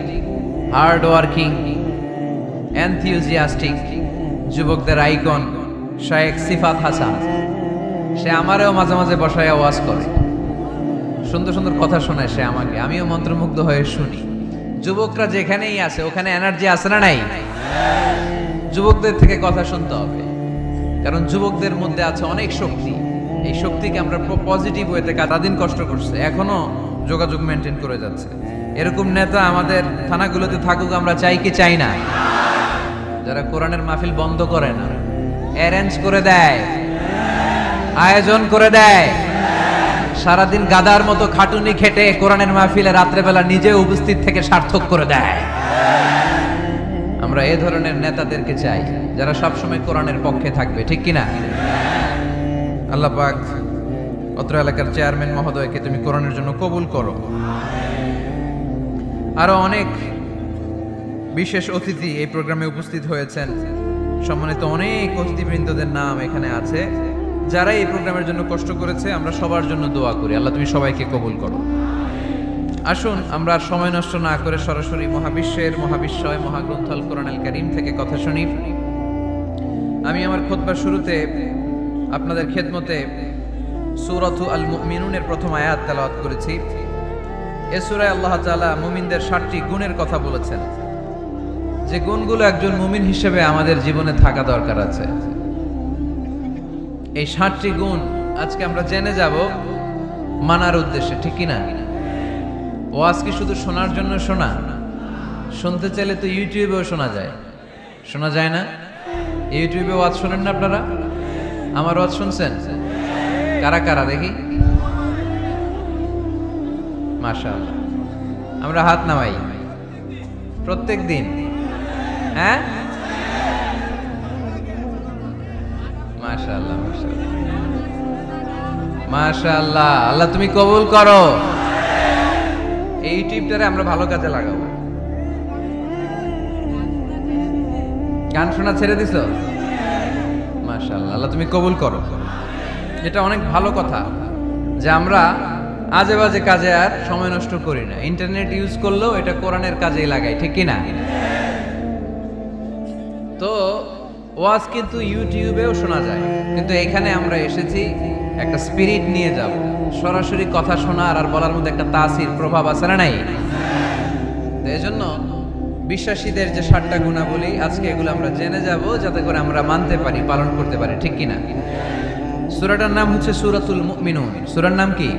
hard working, enthusiastic যুবকদের আইকন শায়েখ সিফাত হাসান। সে আমারেও মাঝে মাঝে বসায় ওয়াজ করে, সুন্দর সুন্দর কথা শোনায় সে আমাকে, আমিও মন্ত্রমুগ্ধ হয়ে শুনি। যুবকরা যেখানেই আছে ওখানে এনার্জি আছে না নাই? যুবকদের থেকে কথা শুনতে হবে, কারণ যুবকদের মধ্যে আছে অনেক শক্তি। এই শক্তিকে আমরা পজিটিভ ওয়েতে দিন কষ্ট করছে, এখনো যোগাযোগ মেনটেন করে যাচ্ছে। এরকম নেতা আমাদের থানাগুলোতে থাকুক, আমরা চাই কি চাই না? যারা কোরআনের মাহফিল বন্ধ করে না, অ্যারেঞ্জ করে দেয়, আয়োজন করে দেয়, সারাদিন গাদার মতো খাটুনি খেটে কোরআনের মাহফিলে রাত্রেবেলা নিজে উপস্থিত থেকে সার্থক করে দেয়। আমরা এই ধরনের নেতাদেরকে চাই যারা সবসময় কোরআনের পক্ষে থাকবে, ঠিক কিনা? আল্লাহ পাক অত্র এলাকার চেয়ারম্যান মহোদয়কে তুমি কোরআনের জন্য কবুল করো। আরো অনেক বিশেষ অতিথি এই প্রোগ্রামে উপস্থিত হয়েছেন। সম্মানিত অনেক অতিথিবৃন্দদের নাম এখানে আছে যারা এই প্রোগ্রামের জন্য কষ্ট করেছে। আমরা সবার জন্য দোয়া করি, আল্লাহ তুমি সবাইকে কবুল করো। আসুন আমরা আর সময় নষ্ট না করে সরাসরি মহাবিশ্বের মহাবিশ্বয় মহাগ্রন্থ আল কোরআনুল কারীম থেকে কথা শুনি। আমি আমার খুতবার শুরুতে আপনাদের খেদমতে সূরাতু আল মুমিনুনের প্রথম আয়াত তেলাওয়াত করেছি। এই সূরায় আল্লাহ তাআলা মুমিনদের 7টি গুণের কথা বলেছেন, যে গুণগুলো একজন মুমিন হিসেবে আমাদের জীবনে থাকা দরকার আছে। এই 7টি গুণ আজকে আমরা জেনে যাব মানার উদ্দেশ্যে, ঠিক কিনা? ওয়াজ কি শুধু শোনার জন্য শোনা? শুনতে চাইলে তো ইউটিউবেও শোনা যায়, শোনা যায় না? ইউটিউবে ওয়াজ শোনেন না আপনারা? আমার ওয়াজ শুনছেন কারা কারা দেখি? মাশাআল্লাহ, আমরা হাত নামাই প্রত্যেক দিন। হ্যাঁ, মাশাআল্লাহ মাশাআল্লাহ মাশাআল্লাহ, আল্লাহ তুমি কবুল করো। এই ইউটিউবটারে আমরা ভালো কাজে লাগাবো। গান শোনা ছেড়ে দিছো? মাশাআল্লাহ, আল্লাহ তুমি কবুল করো। এটা অনেক ভালো কথা যে আমরা আজে বাজে কাজে আর সময় নষ্ট করি না। ইন্টারনেট ইউজ করলেও এটা কোরআনের কাজেই লাগাই, ঠিক কিনা? তো ওয়াজ কিন্তু ইউটিউবেও শোনা যায়, কিন্তু এখানে আমরা এসেছি একটা স্পিরিট নিয়ে যাব। সরাসরি কথা শোনার আর বলার মধ্যে একটা তাসির প্রভাব আছে না নাই? তো এজন্য বিশ্বাসীদের যে 7টা গুণাবলী আজকে এগুলো আমরা জেনে যাব, যাতে করে আমরা মানতে পারি, পালন করতে পারি, ঠিক কিনা? সূরাটার নাম হচ্ছে সূরাতুল মুমিনুন। সূরার নাম কি?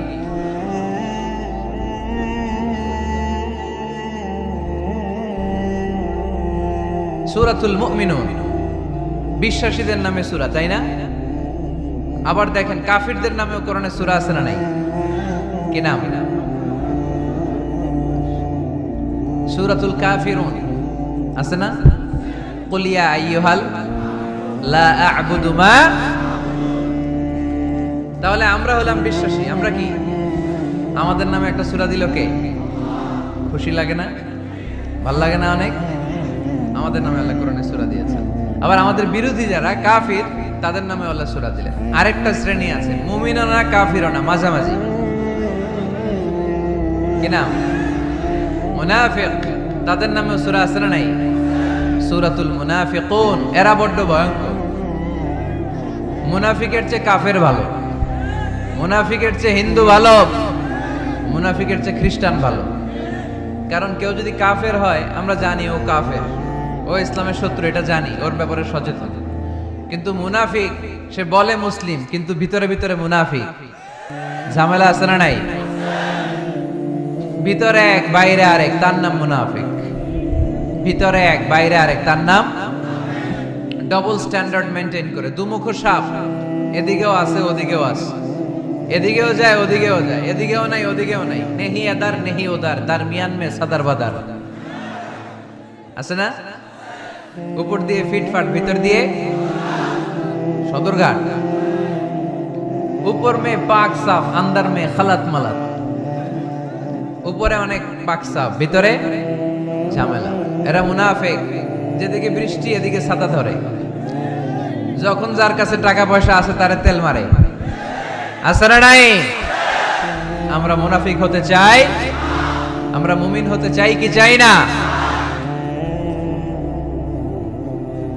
সূরাতুল মুমিনুন। বিশ্বাসীদের নামে সূরা, তাই না? আবার দেখেন কাফিরদের নামেও কোরআনে সূরা আছে না নাই? কি নাম? সূরাতুল কাফিরুন আছে না? কুল ইয়া আইয়ুহাল লা আ'বুদু মা। তাহলে আমরা হলাম বিশ্বাসী। আমরা কি? আমাদের নামে একটা সূরা দিল কে? খুশি লাগে না? ভাল লাগে না অনেক? আমাদের নামে আল্লাহ কোরআনে সূরা দিয়েছেন। আবার আমাদের বিরোধী যারা কাফির তাদের নামে আল্লাহ সূরা দিলেন। আরেকটা শ্রেণী আছে মুমিনও না কাফিরও না, মাঝামাঝি। কি নাম? মুনাফিক। তাদের নামে সূরা আছে না নাই? সূরাতুল মুনাফিকুন। এরা বড্ড ভয়ঙ্কর। মুনাফিকের চেয়ে কাফের ভালো, মুনাফিকের চেয়ে হিন্দু ভালো, মুনাফিকের চেয়ে খ্রিস্টান ভালো। কারণ কেউ যদি কাফের হয় আমরা জানি ও কাফের, ও ইসলামের শত্রু, এটা জানি, ওর ব্যাপারে সচেতন। কিন্তু মুনাফিক সে বলে মুসলিম কিন্তু ভিতরে ভিতরে মুনাফিক। ঝামেলা আছে না নাই? ভিতরে এক বাইরে আরেক, তার নাম মুনাফিক। ভিতরে এক বাইরে আরেক, তার নাম ডবল স্ট্যান্ডার্ড মেনটেন করে। দুমুখো সাপ, এদিকেও আছে ওদিকেও আছে, এদিকেও যায় ওদিকেও যায়, এদিকেও নাই ওদিকেও নাই। নেহি এদার নেহি ওদার, তার মিয়ান মে সাদার বাদার আছে না? উপর দিয়ে ফিটফাট, ভিতর দিয়ে সদরঘাট। উপর মে পাক সাফ, আন্দার মে খালাত মালাত। উপরে অনেক পাক সাফ, ভিতরে ঝামেলা। এরা মুনাফিক। যেদিকে বৃষ্টি এদিকে ছাতা ধরে, যখন যার কাছে টাকা পয়সা আছে তারে তেল মারে। আছে না নাই? আমরা মুনাফিক হতে চাই? আমরা মুমিন হতে চাই কি চাই না?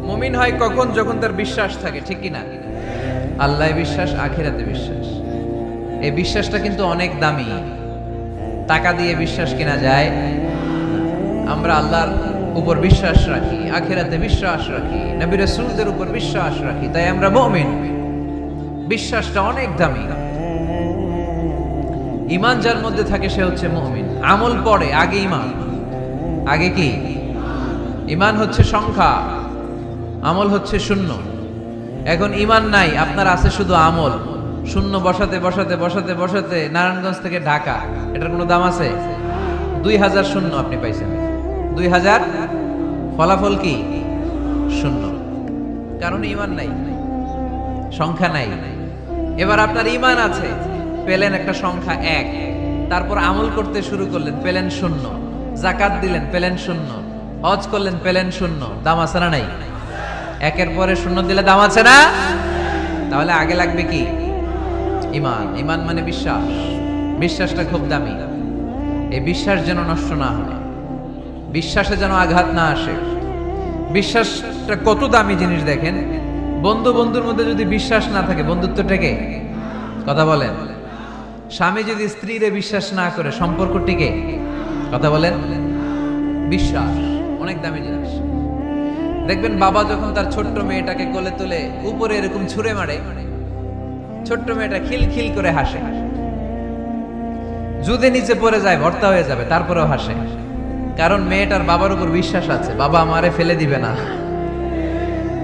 মুমিন হয় কখন? যখন তার বিশ্বাস থাকে, ঠিক কিনা? আল্লাহ বিশ্বাস, আখিরাতে বিশ্বাস। এই বিশ্বাসটা কিন্তু অনেক দামি। টাকা দিয়ে বিশ্বাস কেনা যায়? আমরা আল্লাহর উপর বিশ্বাস রাখি, আখিরাতে বিশ্বাস রাখি, নবী রাসূলদের উপর বিশ্বাস রাখি, তাই আমরা মুমিন। বিশ্বাসটা অনেক দামি। ঈমান যার মধ্যে থাকে সে হচ্ছে মুমিন। আমল পড়ে, আগে ঈমান। আগে কি? ঈমান হচ্ছে সংখ্যা, আমল হচ্ছে শূন্য। এখন ঈমান নাই, আপনার আছে শুধু আমল। শূন্য বসাতে বসাতে বসাতে বসাতে নারায়ণগঞ্জ থেকে ঢাকা, এটার কোনো দাম আছে? 2000 শূন্য আপনি পাইছেন। 2000 ফলাফল কি? শূন্য। কারণ ইমান নাই, সংখ্যা নাই। এবার আপনার ইমান আছে, পেলেন একটা সংখ্যা 1, তারপর আমল করতে শুরু করলেন, পেলেন শূন্য। যাকাত দিলেন, পেলেন শূন্য। হজ করলেন, পেলেন শূন্য। দাম আছে না নাই? একের পরে শূন্য দিলে দাম আছে না? তাহলে আগে লাগবে কি? ইমান। ইমান মানে বিশ্বাস। বিশ্বাসটা খুব দামি। এই বিশ্বাস যেন নষ্ট না হয়, বিশ্বাসে যেন আঘাত না আসে। বিশ্বাসটা কত দামি জিনিস দেখেন। বন্ধু বন্ধুর মধ্যে যদি বিশ্বাস না থাকে, বন্ধুত্ব টেকে? কথা বলেন। স্বামী যদি স্ত্রীরে বিশ্বাস না করে, সম্পর্ক টিকে? কথা বলেন। বিশ্বাস অনেক দামি জিনিস। দেখবেন বাবা যখন তার ছোট্ট মেয়েটাকে কোলে তুলে উপরে এরকম ছুঁড়ে মারে, ছোট্ট মেয়েটা খিলখিল করে হাসে। যদি নিচে পড়ে যায় ভর্তা হয়ে যাবে, তারপরেও হাসে। কারণ মেয়েটার বাবার উপর বিশ্বাস আছে, বাবা আমারে ফেলে দিবে না,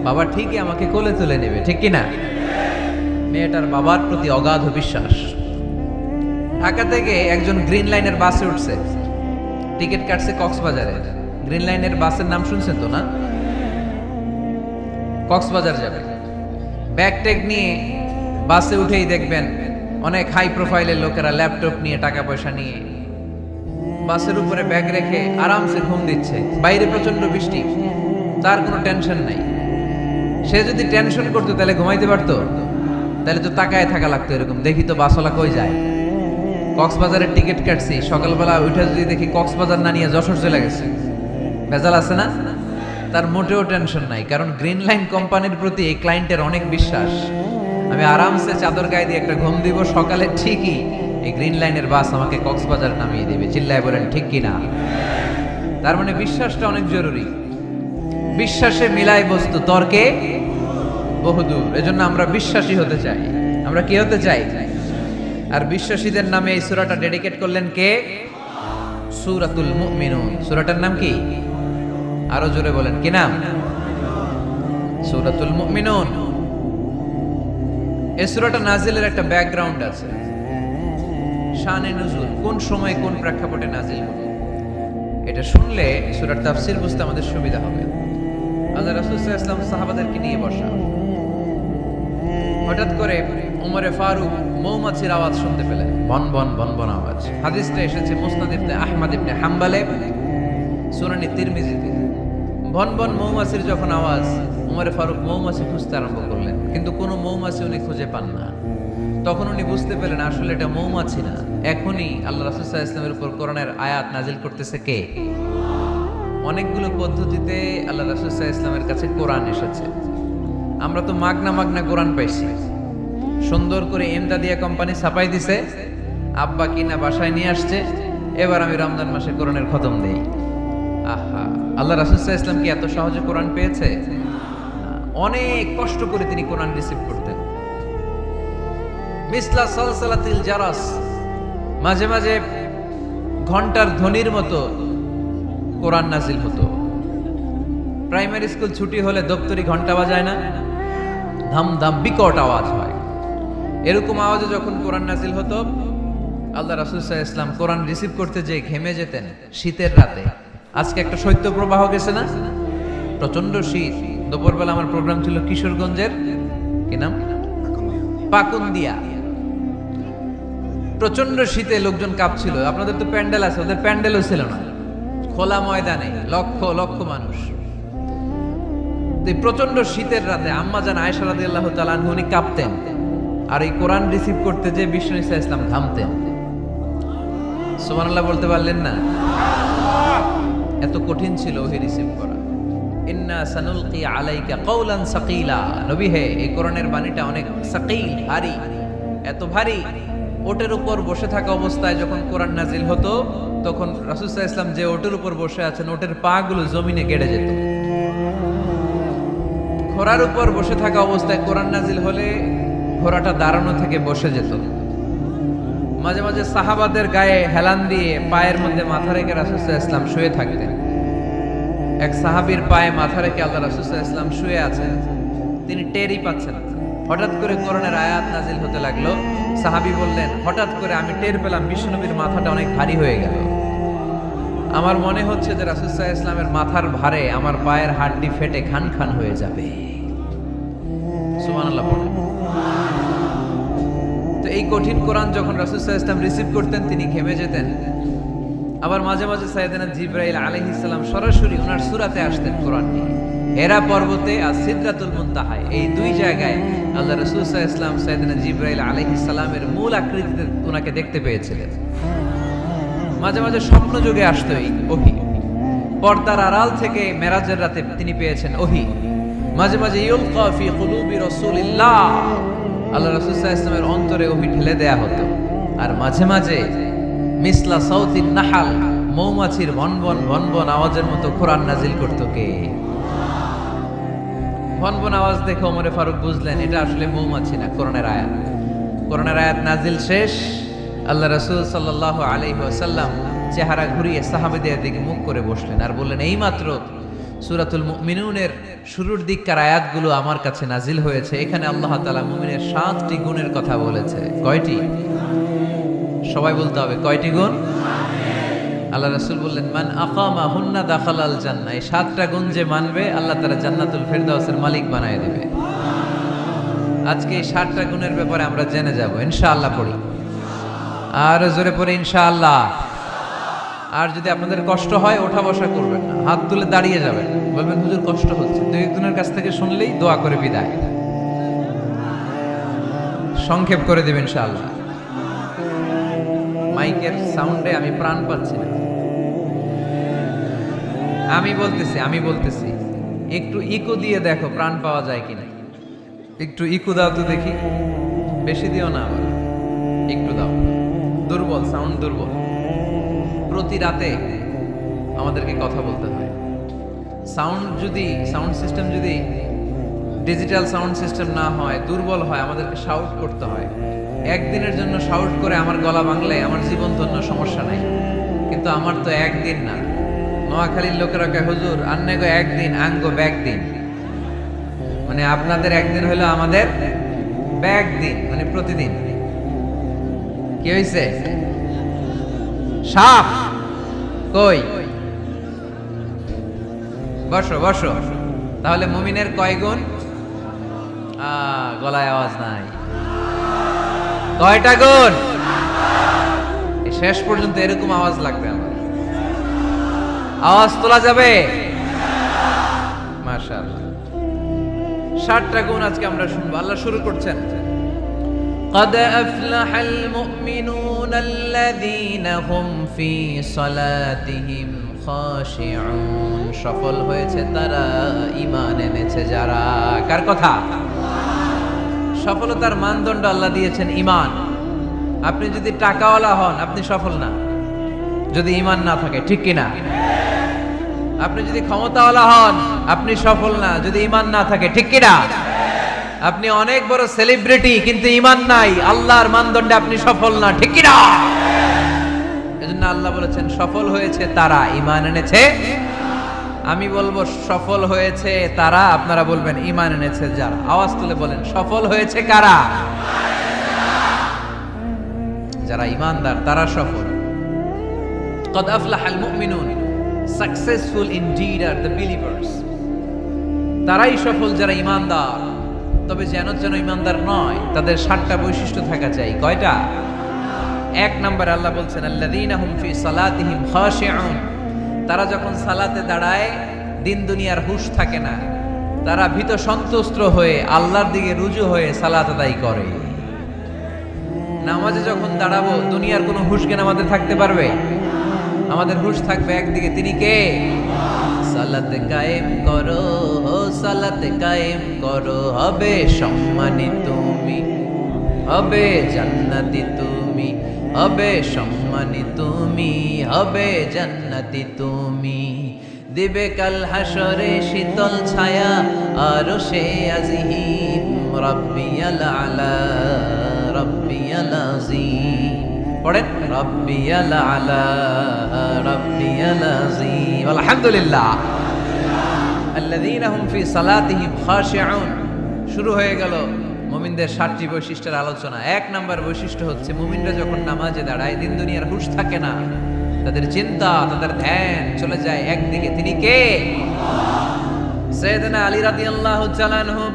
বাবা ঠিকই আমাকে কোলে তুলে নেবে, ঠিক কি না? মেয়েটার বাবার প্রতি অগাধ বিশ্বাস। ঢাকা থেকে একজন গ্রিন লাইনের বাসে উঠছে, টিকিট কাটছে কক্সবাজারে। গ্রিন লাইনের বাসের নাম শুনছেন তো না? কক্সবাজার যাবে। ব্যাগ ট্যাগ নিয়ে বাসে উঠেই দেখবেন অনেক হাই প্রোফাইলের লোকেরা ল্যাপটপ নিয়ে, টাকা পয়সা নিয়ে বাসের উপরে ব্যাগ রেখে আরামসে ঘুম দিচ্ছে। বাইরে প্রচন্ড বৃষ্টি, তার কোনো টেনশন নাই। সে যদি টেনশন করতো তাহলে ঘুমাইতে পারতো? তাহলে তো তাকায় থাকা লাগতো এরকম, দেখি তো বাসওয়ালা কই যায়। কক্সবাজারের টিকিট কাটছি, সকালবেলা উঠে যদি দেখি কক্সবাজার না নিয়ে যশোর চলে গেছে, ভেজাল আছে না? তার মোটেও টেনশন নাই, কারণ গ্রিন লাইন কোম্পানির প্রতি এই ক্লায়েন্টের অনেক বিশ্বাস। আমি আরামসে চাদর গায়ে দিয়ে একটা ঘুম দিব, সকালে ঠিকই এই গ্রিন লাইনের বাস আমাকে কক্সবাজার নামিয়ে দিবে। চিল্লায় বলেন ঠিক কিনা? তার মানে বিশ্বাসটা অনেক জরুরি। বিশ্বাসে মিলাই বস্তু, তর্কে বহুদূর। এজন্য আমরা বিশ্বাসী হতে চাই। আমরা কি হতে চাই? আর বিশ্বাসীদের নামে এই সূরাটা ডেডিকেট করলেন কে? সূরাতুল মুমিনুন। সূরাটার নাম কি? আরো জোরে বলেন, কি নাম? সূরাতুল মুমিনুন। এই সূরাটা নাজিলের একটা ব্যাকগ্রাউন্ড আছে, শানে নুজুল, কোন সময় কোন প্রেক্ষাপটে নাজিল হলো। এটা শুনলে সূরার তাফসীর বুঝতে আমাদের সুবিধা হবে। আল্লাহ রাসূল সাল্লাল্লাহু আলাইহি ওয়াসাল্লাম সাহাবাদেরকে নিয়ে বসা, হঠাৎ করে উমরে ফারুক মৌমাছির আওয়াজ শুনতে পেলেন, বন বন বন বন আওয়াজ। হাদিসটা এসেছে মুসনাদ ইবনে আহমদ ইবনে হাম্বলে, সুনানি তিরমিজিতে। বন বন মৌমাছির যখন আওয়াজ, উমরে ফারুক মৌমাছি খুঁজতে আরম্ভ করলেন, কিন্তু কোনো মৌমাছি উনি খুঁজে পান না। তখন উনি বুঝতে পেলেন আসলে এটা মৌমাছি না, এখনই আল্লাহ রাসূল সাল্লাল্লাহু আলাইহি ওয়াসাল্লামের উপর কোরআনের আয়াত নাজিল করতেছে কে? অনেকগুলো পদ্ধতিতে আল্লাহ রাসূল সাল্লাল্লাহু আলাইহি ওয়াসাল্লামের কাছে কোরআন এসেছে। আমরা তো মাগনা মাগনা কোরআন পাইছি, সুন্দর করে এমদাদিয়া কোম্পানি ছাপাই দিছে, আব্বা কিনা বাসায় নিয়ে আসছে। এবার আমি রমজান মাসে কোরআনের খতম দেই। আহা, আল্লাহ রাসূল সাল্লাল্লাহু আলাইহি ওয়াসাল্লাম কি এত সহজে কোরআন পেয়েছে? অনেক কষ্ট করে তিনি কোরআন রিসিভ করতেন। মিসলা সালসালাতিল জারাস, মাঝে মাঝে ঘন্টার ধ্বনির মতো কোরআন নাজিল হতো। প্রাইমারি স্কুল ছুটি হলে দপ্তরি ঘন্টা বাজায় না, ধাম ধাম বিকট আওয়াজ হয়। এরকম আওয়াজে যখন কোরআন নাজিল হতো, আল্লাহ রাসূল সাল্লাল্লাহু আলাইহি ওয়াসাল্লাম কোরআন রিসিভ করতে যেয়ে ঘেমে যেতেন শীতের রাতে। আজকে একটা শৈত্য প্রবাহ গেছে না, প্রচন্ড শীত। দুপুরবেলা আমার প্রোগ্রাম ছিল কিশোরগঞ্জের, কি নাম, পাকুন্দিয়া। প্রচন্ড শীতে লোকজন কাঁপছিল। আপনাদের তো প্যান্ডেল আছে, ওদের প্যান্ডেলও ছিল না, খোলা ময়দানে লক্ষ লক্ষ মানুষ। প্রচন্ড শীতের রাতে আম্মা জান আয়েশা রাদিয়াল্লাহু তাআলা আনহা উনি কাঁপতেন, আর এই কোরআন রিসিভ করতে যে বিষ্ণু ঈসা ইসলাম ঘামতেন। সুবহানাল্লাহ বলতে পারলেন না? এত কঠিন ছিল ওহি রিসিভ করা। ইন্না সানুলকি আলাইকা কওলান সাকিলা, নবী হে এই কোরআনের বাণীটা অনেক সাকিল, ভারী, এত ভারী। ওটের উপর বসে থাকা অবস্থায় যখন কোরআন নাজিল হতো, তখন রাসূল সাল্লাল্লাহু আলাইহি ওয়াসাল্লাম যে ওটের উপর বসে আছেন, ওটের পা গুলো জমিনে গেড়ে যেত। ঘোড়ার উপর বসে থাকা অবস্থায় কোরআন নাজিল হলে ঘোড়াটা দাঁড়ানো থেকে বসে যেত। মাঝে মাঝে সাহাবাদের গায়ে হেলান দিয়ে পায়ের মধ্যে মাথা রেখে রাসূল সাল্লাল্লাহু আলাইহি ওয়াসাল্লাম শুয়ে থাকতেন। এক সাহাবীর পায়ে মাথা রেখে আল্লাহ রাসূল সাল্লাল্লাহু আলাইহি ওয়াসাল্লাম শুয়ে আছেন, তিনি টেরই পাচ্ছেন না। হঠাৎ করে কোরআনের আয়াত নাজিল হতে লাগলো। সাহাবী বললেন, হঠাৎ করে আমি টের পেলাম বিশ্বনবীর মাথাটা অনেক ভারী হয়ে গেল। আমার মনে হচ্ছে যে রাসূল সাল্লাল্লাহু আলাইহি ওয়াসাল্লামের মাথার ভারে আমার পায়ের হাড়টি ফেটে খান খান হয়ে যাবে। সুবহানাল্লাহ পড়ে। তো এই কঠিন কোরআন যখন রাসূল সাল্লাল্লাহু আলাইহি ওয়াসাল্লাম রিসিভ করতেন তিনি ঘেমে যেতেন। আবার মাঝে মাঝে সাইয়েদনা জিবরাইল আলাইহিস সালাম সরাসরি ওনার সূরাতে আসতেন কোরআন নিয়ে। হেরা পর্বতে আর সিদরাতুল মুনতাহায়, এই দুই জায়গায় আল্লাহ রাসূল সাল্লাল্লাহু আলাইহি ওয়াসাল্লাম সাইয়েদনা জিবরাইল আলাইহিস সালামের মূল আকৃতিতে ওনাকে দেখতে পেয়েছিলেন। মাঝে মাঝে স্বপ্ন যুগে আসতো এই ওহী। পর্দার আড়াল থেকে মেরাজের রাতে তিনি পেয়েছেন ওহী। মাঝে মাঝে ইউলকা ফি কুলুবি রাসূলিল্লাহ, আল্লাহ রাসূল সাল্লাল্লাহু আলাইহি ওয়াসাল্লামের অন্তরে ওহী ঢেলে দেয়া হতো। আর মাঝে মাঝে মিসলা সাউতিন নাহাল, মৌমাছির ভনভন ভনভন আওয়াজের মতো কোরআন নাজিল করতো কে? ভনভন আওয়াজ দেখে ওমরে ফারুক বুঝলেন এটা আসলে মৌমাছি না, কোরআনের আয়াত। কোরআনের আয়াত নাজিল শেষ, আল্লাহ রাসূল সাল্লাল্লাহু আলাইহি ওয়াসাল্লাম চেহারা ঘুরিয়ে সাহাবীদের দিকে মুখ করে বসলেন আর বললেন, এইমাত্র সূরাতুল মুমিনুনের শুরুর দিককার আয়াতগুলো আমার কাছে নাজিল হয়েছে। এখানে আল্লাহ তাআলা মুমিনের 7টি গুণের কথা বলেছে। কয়টি? সবাই বলতে হবে, কয়টি গুণ? আল্লাহ রাসূল বললেন, মান আকামা হুন্না দাখালাল জান্নাহ। এই 7টা গুণ যে মানবে আল্লাহ তাআলা জান্নাতুল ফেরদাউসের মালিক বানায় দেবে। আজকে এই 7টা গুণের ব্যাপারে আমরা জেনে যাব ইনশাআল্লাহ। পড়ি আর জোরে পড়ে ইনশাআল্লাহ। আর যদি আপনাদের কষ্ট হয় ওঠা বসা করবেন না, হাত তুলে দাঁড়িয়ে যাবেন, বলবেন হুজুর কষ্ট হচ্ছে। দুই একজনের কাছ থেকে শুনলেই দোয়া করে বিদায়, সংক্ষেপ করে দেবেন ইনশাআল্লাহ। মাইকের সাউন্ডে আমি প্রাণ পাচ্ছি না। আমি বলতেছি একটু ইকো দিয়ে দেখো প্রাণ পাওয়া যায় কিনা। একটু ইকো দাও তো দেখি, বেশি দিও না, একটু দাও। দুর্বল, সাউন্ড দুর্বল। প্রতি রাতে আমাদেরকে কথা বলতে হয়। সাউন্ড সিস্টেম যদি ডিজিটাল সাউন্ড সিস্টেম না হয়, দুর্বল হয়, আমাদেরকে শাউট করতে হয়। একদিনের জন্য শাউট করে আমার গলা ভাঙলে আমার জীবন ধন্য, সমস্যা নাই। কিন্তু আমার তো একদিন না। নোয়াখালীর লোকেরা কয়, হুজুর আন্নে গো একদিন, আঙ্গো ব্যাগ দিন। মানে আপনাদের একদিন হলো আমাদের ব্যাগ দিন, মানে প্রতিদিন। কি হয়েছে? সাপ কই? বসো বসো। তাহলে মুমিনের কয় গুণ? গলায় আওয়াজ নাই। কয়টা গুণ? শেষ পর্যন্ত এরকম আওয়াজ লাগবে আমার। আওয়াজ তোলা যাবে? মাশাআল্লাহ। 7টা গুণ আজকে আমরা শুনবো। আল্লাহ শুরু করছেন, قد أفلح المؤمنون الذين هم في صلاتهم خاشعون। সফল হয়েছে তারা, ঈমান এনেছে যারা। কার কথা? সফলতার মানদণ্ড আল্লাহ দিয়েছেন ঈমান। আপনি যদি টাকাওয়ালা হন আপনি সফল না, যদি ঈমান না থাকে, ঠিক কিনা? আপনি যদি ক্ষমতাওয়ালা হন আপনি সফল না, যদি ঈমান না থাকে, ঠিক কিনা? আপনি অনেক বড় সেলিব্রিটি কিন্তু ঈমান নাই, আল্লাহর মানদণ্ডে আপনি সফল না, ঠিক কিনা? এজন্য আল্লাহ বলেছেন সফল হয়েছে তারা, ঈমান এনেছে। আমি বলবো সফল হয়েছে তারা, আপনারা বলবেন ঈমান এনেছে যারা। আওয়াজ তুলে বলেন, সফল হয়েছে কারা? যারা ঈমানদার তারা সফল। قد أفلح المؤمنون, successful indeed are the believers. তারাই সফল যারা ঈমানদার। তবে যেন ঈমানদার নয়, তাদের 7টা বৈশিষ্ট্য থাকা চাই। কয়টা? 1 নম্বরে আল্লাহ বলছেন, আল্লাযীনা হুম ফি সালাতিহিম খাশিউন। তারা যখন সালাতে দাঁড়ায় দিন দুনিয়ার হুঁশ থাকে না, তারা ভীত সন্ত্রস্ত হয়ে আল্লাহর দিকে রুজু হয়ে সালাত আদায় করে। নামাজে যখন দাঁড়াবো দুনিয়ার কোনো হুঁশ জ্ঞান আমাদের থাকতে পারবে? আমাদের হুঁশ থাকবে একদিকে, তিনি কে? সালাতে কায়েম করো, সালাতে কায়েম করো, হবে সম্মানী তুমি, হবে জান্নাতি তুমি, হবে সম্মানী তুমি, হবে জান্নাতি তুমি। দিবে কাল হাসরে শীতল ছায়া আরশে আজিম, রাব্বিয়াল আলা রাব্বিয়াল আযীম। পড়েন, রাব্বিয়াল আলা রাব্বিয়াল আযীম। আলহামদুলিল্লাহ। আল্লাযীনা হুম ফি সালাতিহিম খাশিউন। শুরু হয়ে গেল মুমিনদের 7টি বৈশিষ্ট্যের আলোচনা। 1 নাম্বার বৈশিষ্ট্য হচ্ছে মুমিনরা যখন নামাজে দাঁড়ায় দিন দুনিয়ার হুঁশ থাকে না, তাদের চিন্তা তাদের ধ্যান চলে যায় একদিকে, তিনি কে? সাইয়েদনা আলী রাদিয়াল্লাহু তাআলা আনহু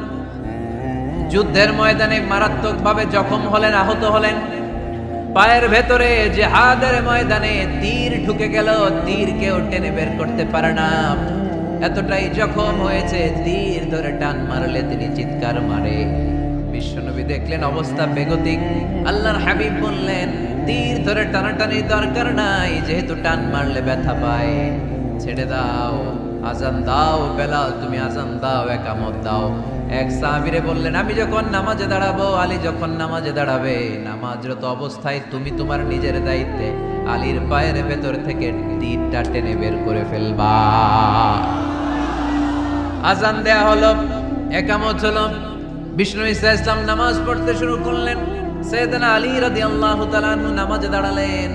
যুদ্ধের ময়দানে মারাত্মকভাবে জখম হলেন, আহত হলেন। পায়ের ভেতরে জিহাদের ময়দানে তীর ঢুকে গেল, তীর কেউ টেনে বের করতে পারে না, এতটাই জখম হয়েছে। তীর ধরে টান মারলে তিনি চিৎকার মারে। বিশ্বনবী দেখলেন অবস্থা বেগতিক। আল্লাহর হাবিব বললেন, তীর ধরে টানাটানির দরকার নাই, যেহেতু টান মারলে ব্যথা পায়, ছেড়ে দাও, আজান দাও। বেলাল তুমি আজান দাও, একামত দাও। এক সাহাবীরে বললেন, আমি যখন নামাজে দাঁড়াবো, আলী যখন নামাজে দাঁড়াবে, নামাজরত অবস্থায় তুমি তোমার নিজের দায়িত্বে আলীর পায়ের ভেতর থেকে তীরটা টেনে বের করে ফেলবা। আজান দেয়া হলো, একামত হলো, বিষ্ণু ঈসা ইসলাম নামাজ পড়তে শুরু করলেন। সাইয়েদনা আলী রাদিয়াল্লাহু তাআলা আনহু নামাজে দাঁড়ালেন।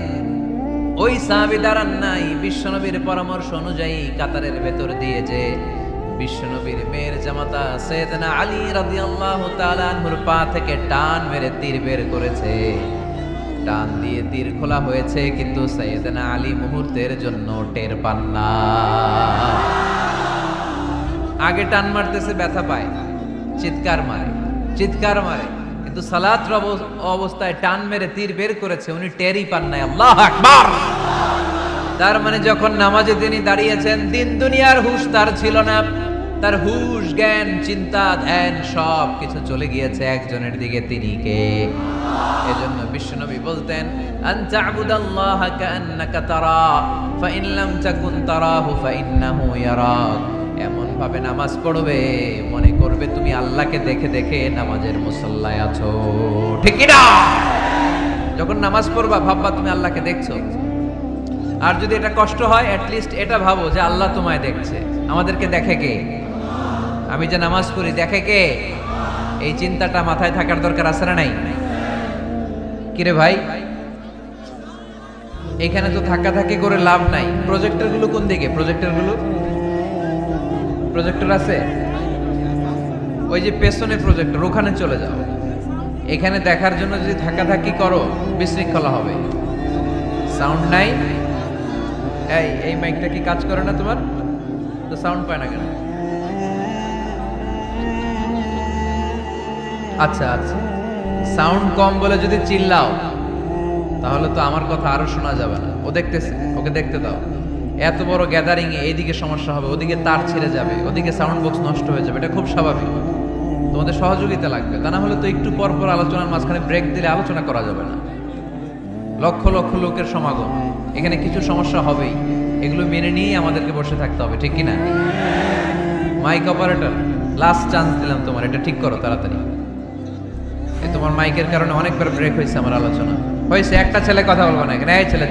ওই সাহাবী দাঁড়ান নাই, বিশ্বনবীর পরামর্শ অনুযায়ী কাতারের ভেতর দিয়ে যে বিশ্বনবীর মেয়ের জামাতা সাইয়েদনা আলী রাদিয়াল্লাহু তাআলা আনহুর পা থেকে টান মেরে তীর বের করেছে। টান দিয়ে তীর খোলা হয়েছে, কিন্তু সাইয়েদনা আলী মুহূর্তের জন্য টের পান না। আগে টান মারতেছে, ব্যথা পায়, চিৎকার মারে, চিৎকার মারে, কিন্তু সালাত অবস্থায় টান মেরে তীর বের করেছে, উনি টেরই পান নাই। আল্লাহু আকবার। তার মানে যখন নামাজে তিনি দাঁড়িয়েছেন, দিন দুনিয়ার হুঁশ তার ছিল না। তার হুঁশ, জ্ঞান, চিন্তা, ধ্যান সব কিছু চলে গিয়েছে একজনের দিকে, তিনি কে? এজন্য বিশ্বনবী বলতেন, আন তা'বুদাল্লাহা কাআন্নাকা তারা ফাইন লাম তাকুন তারাহু ফাইন্নাহু ইয়ারাক। এমন ভাবে নামাজ পড়বে, মনে করবে তুমি আল্লাহকে দেখে দেখে নামাজের মুসল্লায় আছো, ঠিক কি না? যখন নামাজ পড়বা ভাববা তুমি আল্লাহকে দেখছো। আর যদি এটা কষ্ট হয়, অ্যাটলিস্ট এটা ভাবো যে আল্লাহ তোমায় দেখছে। আমাদেরকে দেখে কে? আমি যে নামাজ পড়ি দেখে কে? এই চিন্তাটা মাথায় থাকার দরকার আছে না নাই? কিরে ভাই, এখানে তো ধাক্কাধাক্কি করে লাভ নাই। প্রজেক্টর গুলো কোন দিকে? প্রজেক্টর আছে ওই যে পেছনে প্রজেক্টর, ওখানে চলে যাও। এখানে দেখার জন্য যদি ধাক্কাধাক্কি করো বিশৃঙ্খলা হবে। সাউন্ড নাই। এই মাইকটা কি কাজ করে না তোমার? তো সাউন্ড পায় না কেন? আচ্ছা, সাউন্ড কম বলে যদি চিল্লাও তাহলে তো আমার কথা আরো শোনা যাবে না। ও দেখতেছে, ওকে দেখতে দাও। এত বড় গ্যাদারিং এ এইদিকে সমস্যা হবে, ওদিকে তার ছিঁড়ে যাবে, ওদিকে সাউন্ড বক্স নষ্ট হয়ে যাবে, এটা খুব স্বাভাবিক। তোমাদের সহযোগিতা লাগবে, তা না হলে তো একটু পর পর আলোচনার মাঝখানে ব্রেক দিলে আলোচনা করা যাবে না। লক্ষ লক্ষ লোকের সমাগম, এখানে কিছু সমস্যা হবেই, এগুলো মেনে নিয়েই আমাদেরকে বসে থাকতে হবে, ঠিক কিনা? মাইক অপারেটর, লাস্ট চান্স দিলাম তোমার, এটা ঠিক করো তাড়াতাড়ি। তোমার মাইকের কারণে অনেকবার ব্রেক হয়েছে আমার আলোচনা। হয়েছে, একটা ছেলে কথা বলবো না এখানে। এই ছেলে